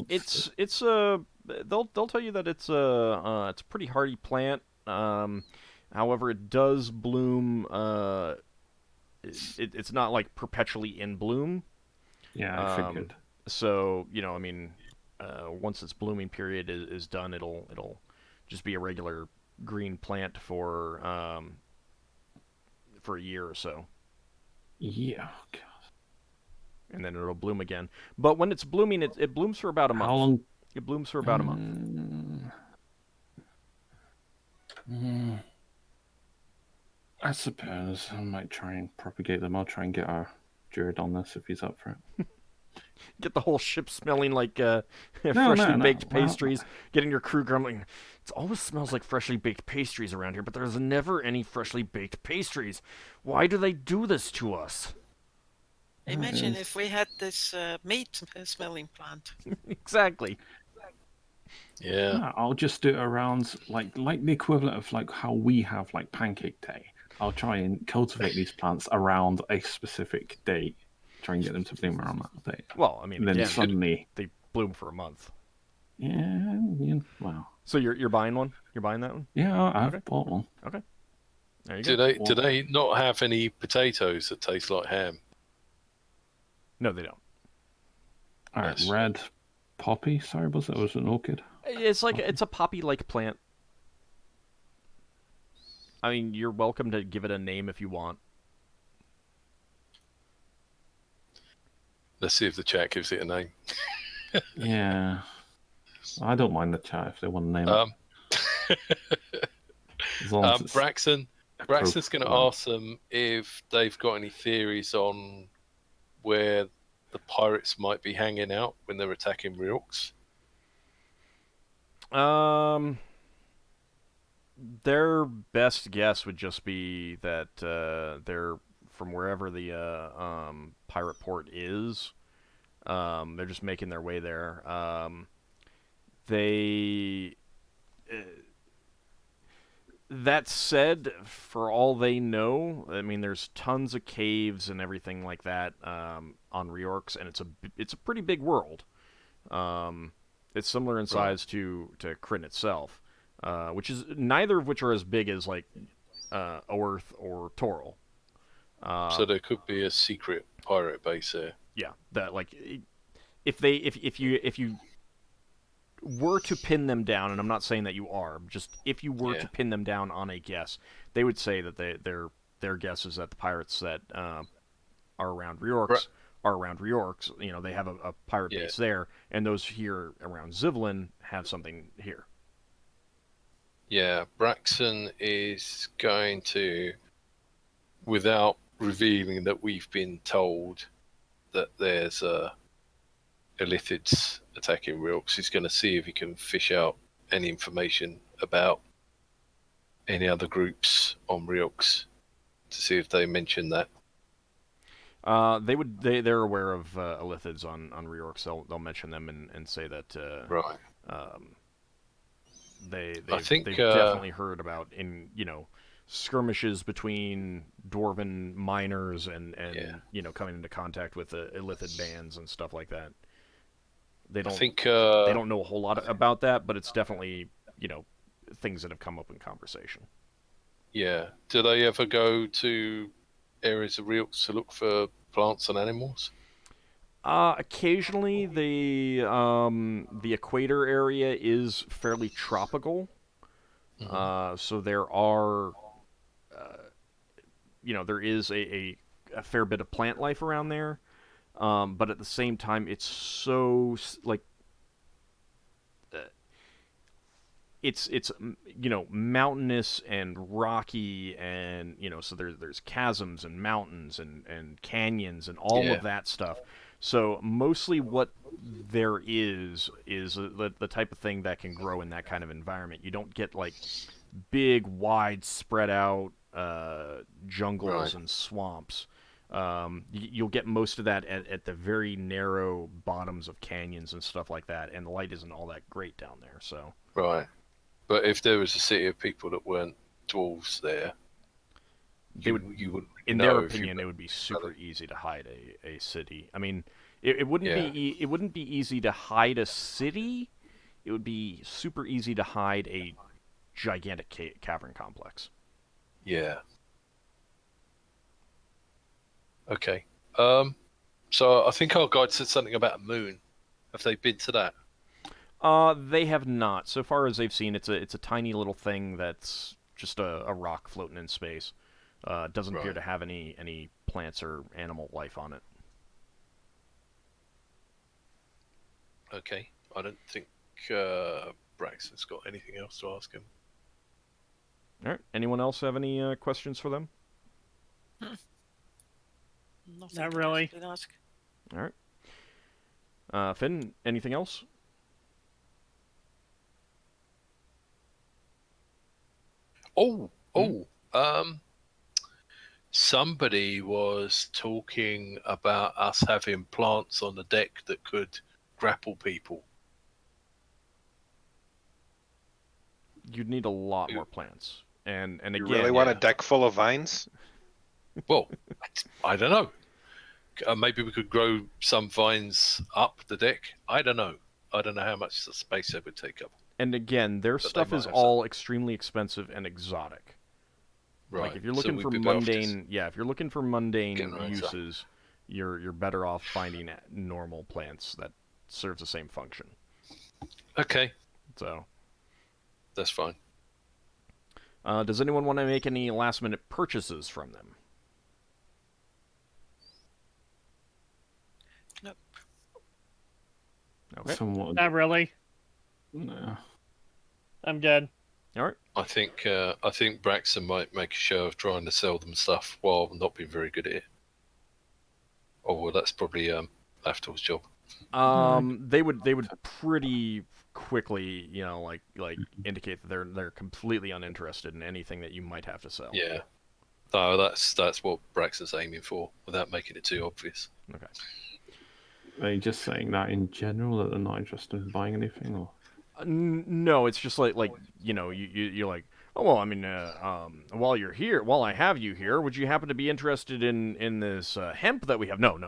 It's a they'll tell you that it's a pretty hardy plant. However, it does bloom. It's not like perpetually in bloom. Yeah, I figured. So I mean, once its blooming period is done, it'll just be a regular green plant for a year or so, Yeah. God. and then it'll bloom again. But when it's blooming, it blooms for about a month. How long? It blooms for about a month. I suppose I might try and propagate them. I'll try and get our Druid on this if he's up for it. Get the whole ship smelling like No, freshly no. baked Well, pastries. Getting your crew grumbling. It always smells like freshly baked pastries around here, but there's never any freshly baked pastries. Why do they do this to us? Imagine is- if we had this meat smelling plant. Exactly. Yeah. no, I'll just do it around like the equivalent of like how we have like Pancake Day. I'll try and cultivate these plants around a specific date. Try and get them to bloom around that date. Well, I mean, And then again, suddenly, they bloom for a month. yeah, well, So you're buying one? You're buying that one? yeah, I've Okay. bought one. Okay. There you Do go. they not have any potatoes that taste like ham? No, they don't. All right, Yes. red poppy. Sorry, was it an orchid? It's like it's a poppy-like plant. I mean, you're welcome to give it a name if you want. Let's see if the chat gives it a name. Yeah, I don't mind the chat if they want to name Um, it. As long as it's Braxon's going to appropriate. ask them if they've got any theories on where the pirates might be hanging out when they're attacking Reorks. Their best guess would just be that they're from wherever the pirate port is. They're just making their way there. They. That said, for all they know, I mean, there's tons of caves and everything like that on Reorks, and it's a pretty big world. It's similar in size to Kryn itself, which is neither of which are as big as like Oerth or Toril. So there could be a secret pirate base there. Yeah, that like if you were to pin them down, and I'm not saying that you are, just if you were to pin them down on a guess, they would say that their guess is that the pirates that are around Reorks are around Reorks. You know, they have a pirate base there, and those here around Zivlin have something here. Yeah, Braxon is going to, without revealing that we've been told that there's Illithids attacking Reorks, he's going to see if he can fish out any information about any other groups on Reorks to see if they mention that. They're aware of Illithids on Reorks. They'll mention them and say that Right. they've think, definitely heard about skirmishes between dwarven miners and coming into contact with Illithid bands and stuff like that. They don't they don't know a whole lot about that, but it's definitely things that have come up in conversation. Yeah. Do they ever go to areas of Reorks to look for plants and animals? Occasionally, the equator area is fairly tropical. So there are, there is a fair bit of plant life around there. But at the same time, it's so like it's mountainous and rocky, and so there's chasms and mountains and canyons and all of that stuff. So mostly what there is the type of thing that can grow in that kind of environment. You don't get like big, wide, spread out jungles and swamps. You'll get most of that at the very narrow bottoms of canyons and stuff like that, and the light isn't all that great down there. So but if there was a city of people that weren't dwarves there, you wouldn't. In their opinion, it would be super easy to hide a city. I mean, it wouldn't be it wouldn't be easy to hide a city. It would be super easy to hide a gigantic cavern complex. Yeah. Okay. So I think our guide said something about a moon. Have they been to that? They have not. So far as they've seen, it's a tiny little thing that's just a rock floating in space. Doesn't appear to have any plants or animal life on it. Okay. I don't think Braxton's got anything else to ask him. All right. Anyone else have any questions for them? Nothing Not to really. actually ask. All right. Finn, anything else? Somebody was talking about us having plants on the deck that could grapple people. You'd need a lot more plants. And You again, really want a yeah. deck full of vines? Well, I don't know. Maybe we could grow some vines up the deck. I don't know. I don't know how much space that would take up. and again, their But they stuff might is have all extremely expensive and exotic. Right. Like if you're so looking we'd for be better off just mundane, if you're looking for mundane getting rid of stuff. uses, you're better off finding normal plants that serves the same function. Okay, So, that's fine. does anyone want to make any last-minute purchases from them? Nope. Okay. Somewhat. Not really. No. I'm good. All right. I think Braxon might make a show of trying to sell them stuff while not being very good at it. Oh well, that's probably Lafdul's job. They would pretty quickly, like indicate that they're completely uninterested in anything that you might have to sell. Yeah. No, that's what Braxon's aiming for, without making it too obvious. Okay. Are you just saying that in general that they're not interested in buying anything, or? No, it's just like you're like, oh well, I mean, while you're here, while I have you here, would you happen to be interested in this hemp that we have? No,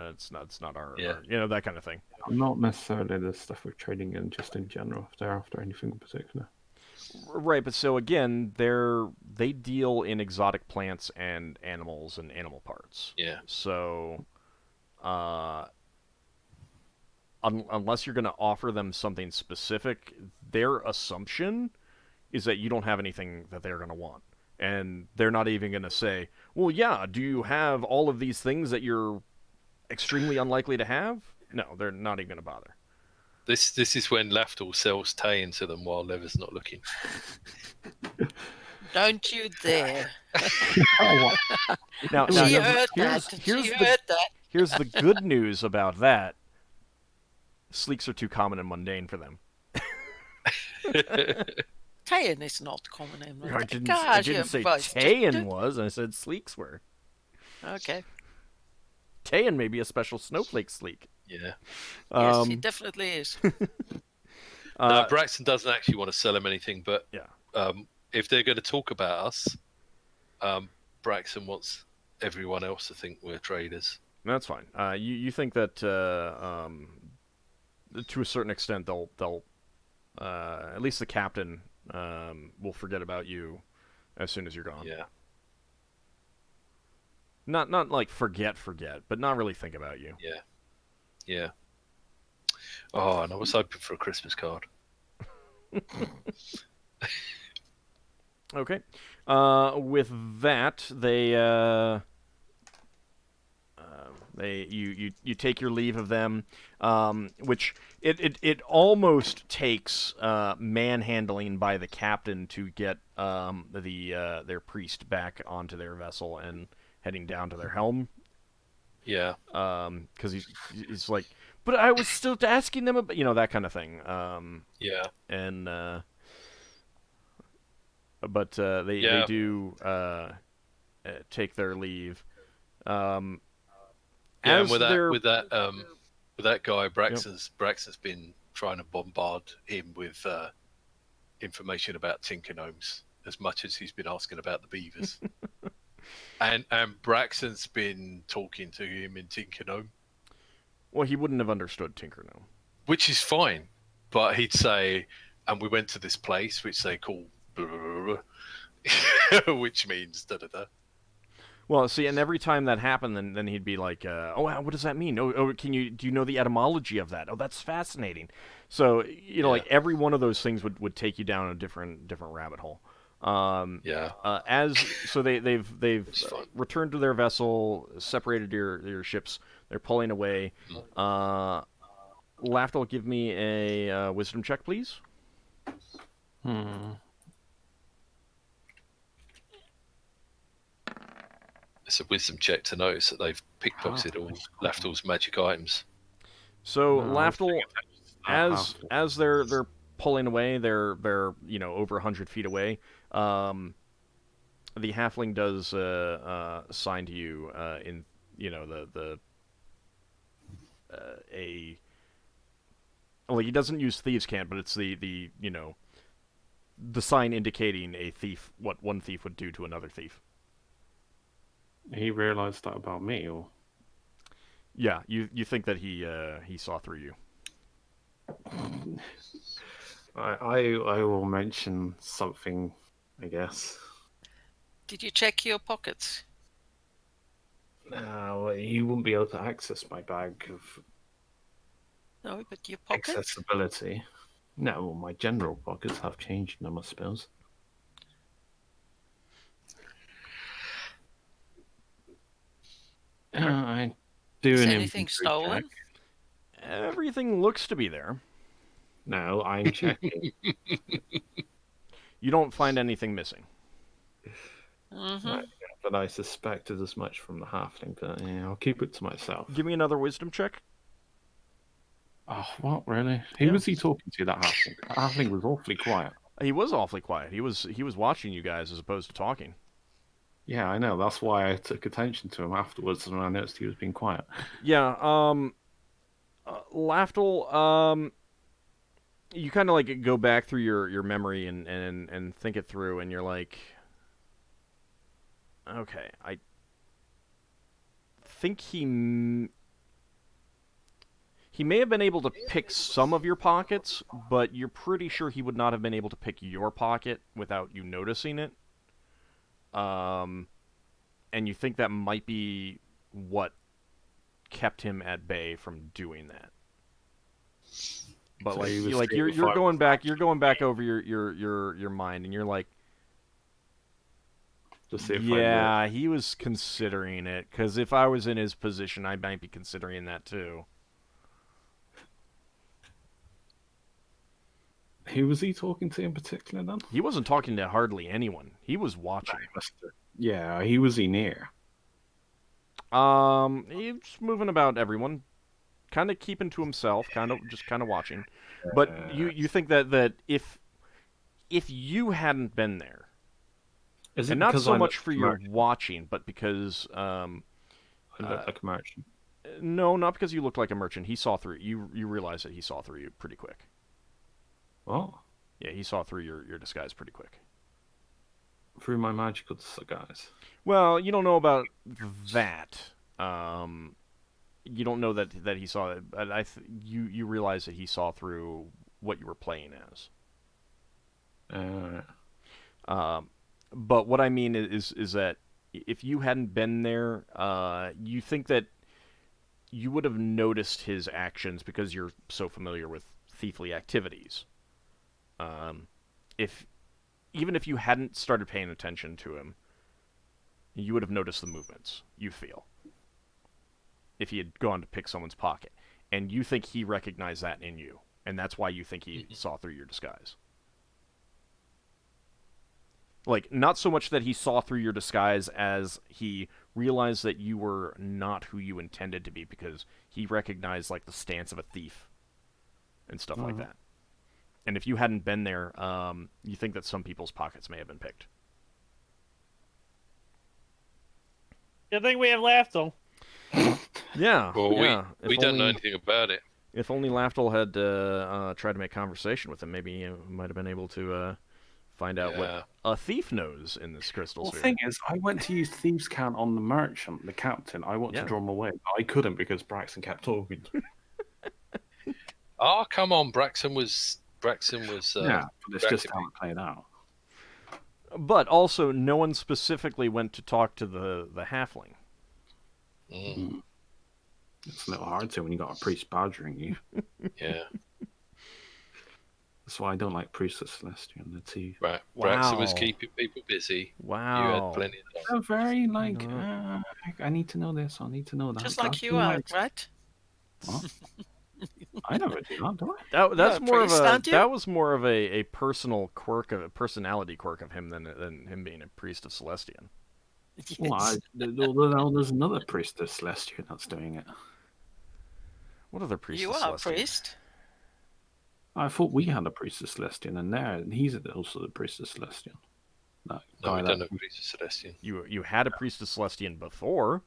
it's not our, that kind of thing. Not necessarily the stuff we're trading in, just in general. If they're after anything in particular. Right, but so again, they deal in exotic plants and animals and animal parts. Yeah. So, unless you're going to offer them something specific, their assumption is that you don't have anything that they're going to want. And they're not even going to say, well, yeah, do you have all of these things that you're extremely unlikely to have? No, they're not even going to bother. This is when Lafdul sells Tay into them while Lever's not looking. Don't you dare. Now, She heard that. She heard that. here's the good news about that. Sleeks are too common and mundane for them. Tayan is not common in I didn't say Tayan was, I said Sleeks were. Okay. Tayan may be a special snowflake sleek. Yeah. Yes, he definitely is. No, Braxton doesn't actually want to sell him anything, but yeah. If they're going to talk about us, Braxton wants everyone else to think we're traders. That's fine. You think that to a certain extent they'll at least the captain will forget about you as soon as you're gone. Yeah. Not like forget, but not really think about you. Yeah. Yeah. Oh, and I was hoping for a Christmas card. Okay. With that, you take your leave of them, which it almost takes manhandling by the captain to get their priest back onto their vessel and heading down to their helm. Yeah. Because he's like, but I was still asking them about, that kind of thing. Yeah. And but they do take their leave. And with that guy, Braxton's been trying to bombard him with information about tinker gnomes as much as he's been asking about the beavers. and Braxton's been talking to him in tinker gnome. Well, he wouldn't have understood tinker gnome, which is fine, but he'd say, and we went to this place which they call blah, blah, blah, which means da da da. Well, see, and every time that happened, then he'd be like, "Oh, what does that mean? Oh, do you know the etymology of that? Oh, that's fascinating." So like every one of those things would take you down a different rabbit hole. They've returned to their vessel, separated your ships. They're pulling away. Lafdul, give me a wisdom check, please. It's a wisdom check to notice that they've pickpocketed all Lafdul's magic items. So No, I was Lafdul, thinking as they're pulling away, they're over 100 feet away. The halfling does assign to you in well, he doesn't use thieves' cant, but it's the sign indicating a thief, what one thief would do to another thief. he realized that about me, or Yeah, you think that he saw through you. I will mention something, I guess. Did you check your pockets? No, he wouldn't be able to access my bag of No, but your pockets? accessibility. No, well, my general pockets have changed in them, I suppose. I do Is an anything inventory stolen? check. Everything looks to be there. No, I'm checking. You don't find anything missing. Mm-hmm. Right, yeah, but I suspected as much from the halfling, but yeah, I'll keep it to myself. Give me another wisdom check. Oh, what, really? Who was he talking to, that halfling? That halfling was awfully quiet. He was awfully quiet. He was watching you guys as opposed to talking. Yeah, I know. That's why I took attention to him afterwards when I noticed he was being quiet. Yeah, Lafdul, you kind of like go back through your memory and think it through, and you're like, okay, I think he may have been able to pick some of your pockets, but you're pretty sure he would not have been able to pick your pocket without you noticing it. And you think that might be what kept him at bay from doing that. But So like, he was you're seeing going back over your mind, and you're like, To see if yeah, he was considering it, because if I was in his position, I might be considering that too. Who was he talking to in particular then? He wasn't talking to hardly anyone. He was watching. Yeah, he was near. He's moving about everyone, kind of keeping to himself, kind of watching. But you think that if you hadn't been there, Is and not so much for your watching, but because I look like a merchant. no, not because you looked like a merchant. He saw through you. You realize that he saw through you pretty quick. What? Yeah, he saw through your disguise pretty quick. Through my magical disguise. Well, you don't know about that. You don't know that he saw it, but you realize that he saw through what you were playing as. But what I mean is that if you hadn't been there, you think that you would have noticed his actions because you're so familiar with thiefly activities. Even if you hadn't started paying attention to him, you would have noticed the movements, you feel, if he had gone to pick someone's pocket. And you think he recognized that in you, and that's why you think he saw through your disguise. Like, not so much that he saw through your disguise as he realized that you were not who you intended to be, because he recognized, like, the stance of a thief and stuff like that. And if you hadn't been there, you think that some people's pockets may have been picked. Good thing we have Lafdul. Yeah. Well, yeah. we don't know anything about it. If only Lafdul had tried to make conversation with him, maybe he might have been able to find out what a thief knows in this crystal sphere. The thing is, I went to use Thieves' Cant on the merchant, the captain. I want to draw him away, but I couldn't because Braxon kept talking to me. Oh, come on, Braxon was. Yeah, but it's just how it played out. But also, no one specifically went to talk to the halfling. It's a little hard to when you got a priest badgering you. Yeah. That's why I don't like priests at Celestion. They're too... Right. Braxon was keeping people busy. Wow. You had plenty of time. They're very, like, I need to know this, I need to know that. Just like you are, right? What? I never do that, do I? That's more priest, of a. aren't you? That was more of a personal quirk, of a personality quirk of him than him being a priest of Celestion. Well, there's another priestess Celestion that's doing it. What other priest? You is are a Celestian? priest. I thought we had a priestess Celestion, and he's also the priestess Celestion. No, we don't have priest of Celestion. You had a priestess Celestian before.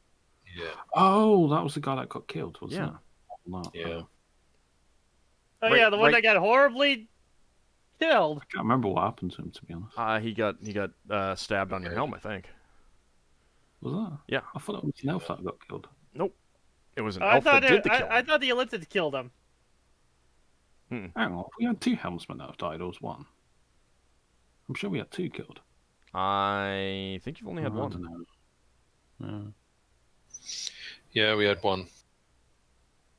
Yeah. Oh, that was the guy that got killed, wasn't Yeah. it? No, Yeah. Oh Right- yeah, the one right- that got horribly killed. I can't remember what happened to him, to be honest. He got stabbed on your helm, I think. Was that? Yeah. I thought it was an elf that got killed. It was an I elf that thought did the killing. I thought the Elliptids killed him. Hang on, we had 2 helmsmen that have died, or was one? I'm sure we had 2 killed. I think you've only had I one. don't know. Yeah, we had one.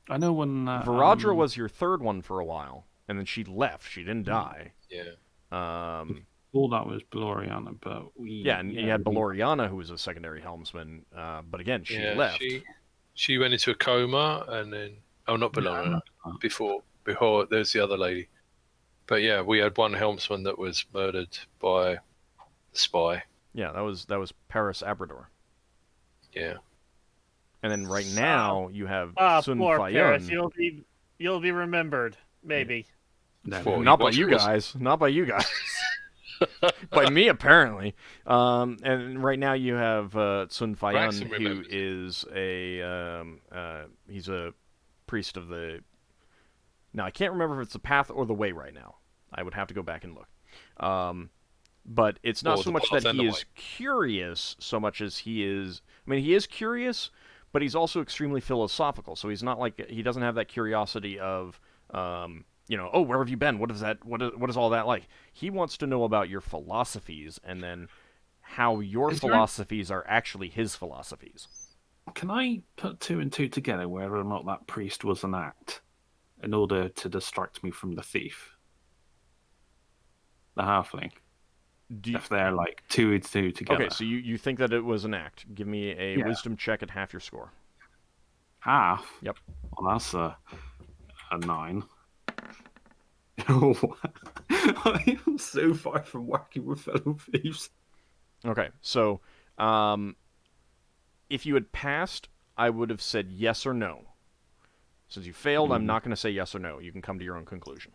I know when Viradra was your third one for a while, and then she left. She didn't die. Yeah. all that was Gloriana, but and you had Baloriana, who was a secondary helmsman, but again, she left. She went into a coma, and then not Baloriana. Before there's the other lady. But yeah, we had one helmsman that was murdered by the spy. Yeah, that was Paris Abrador. Yeah. And then right now you have Sun poor Paris. Fayun. You'll be remembered, maybe. Well, Not by you guys. Not by you guys. By me, apparently. And right now you have Sun Fayun, who is he's a priest of the. Now I can't remember if it's the Path or the Way right now. I would have to go back and look. But it's not so much that he is curious, so much as he is. I mean, he is curious, but he's also extremely philosophical. So he's not like he doesn't have that curiosity of. Oh, where have you been? What is that? What is all that like? He wants to know about your philosophies and then how your philosophies are actually his philosophies. Can I put 2 and 2 together whether or not that priest was an act in order to distract me from the thief? The halfling. If they're like 2 and 2 together. Okay, so you think that it was an act. Give me a wisdom check at half your score. Half? Yep. Well, that's a 9. I am so far from working with fellow thieves. Okay, so if you had passed, I would have said yes or no. Since you failed, I'm not going to say yes or no. You can come to your own conclusion.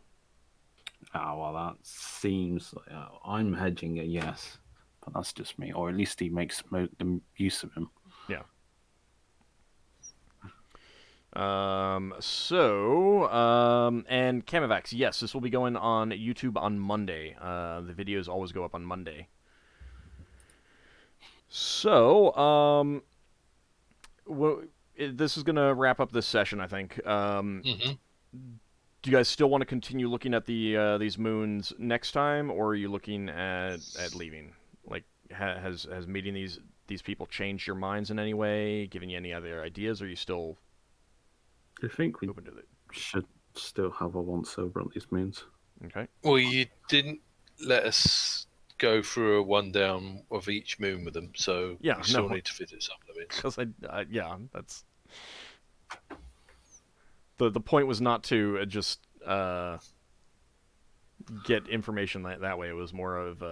Well, that seems like I'm hedging a yes, but that's just me. Or at least he makes use of him. Yeah. And Camivax, yes, this will be going on YouTube on Monday. The videos always go up on Monday. So, this is going to wrap up this session, I think. Do you guys still want to continue looking at these moons next time, or are you looking at leaving? Like, has meeting these people changed your minds in any way, given you any other ideas, or are you still... I think we should still have a once-over on these moons. Okay. Well, you didn't let us go through a one-down of each moon with them, so we still need to visit some of them. Because that's... The point was not to just get information that way. It was more of,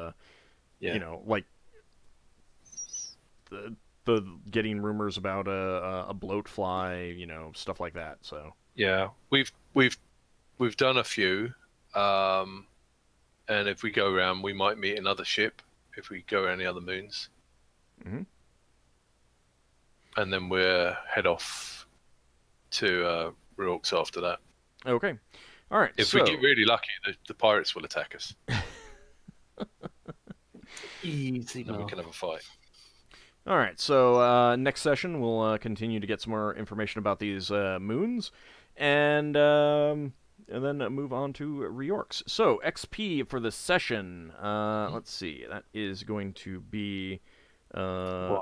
like the getting rumors about a bloatfly, stuff like that. So yeah, we've done a few, and if we go around, we might meet another ship if we go around the other moons, and then we'll head off to Rorks after that. Okay, all right. If we get really lucky, the pirates will attack us. Easy. Then we can have a fight. All right, so next session we'll continue to get some more information about these moons, and then move on to reorcs. So XP for the session. Let's see, that is going to be 1.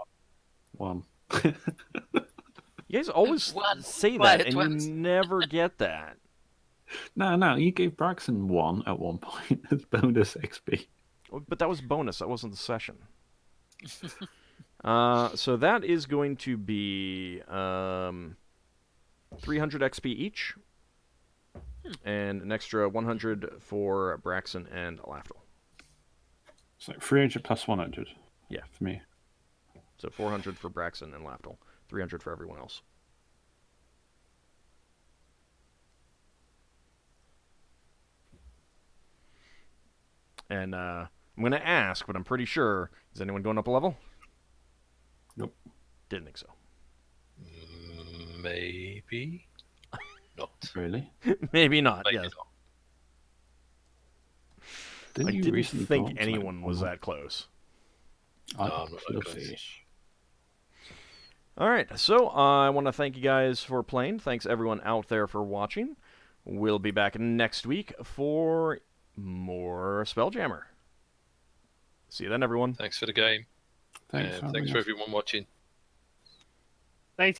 You guys always say that, and you never get that. No, you gave Braxon 1 at one point as bonus XP. But that was bonus. That wasn't the session. So that is going to be 300 XP each, and an extra 100 for Braxon and Lafdul. So 300 plus 100. Yeah, for me. So 400 for Braxon and Lafdul. 300 for everyone else. And I'm going to ask, but I'm pretty sure, is anyone going up a level? Nope. Didn't think so. Maybe not. Really? Maybe not, Maybe yes. not. Didn't I you didn't recently think go up to, anyone was that close. I No, I'm not feel that close. fish. All right, so I want to thank you guys for playing. Thanks everyone out there for watching. We'll be back next week for more Spelljammer. See you then, everyone. Thanks for the game. Thanks. Thanks for everyone watching.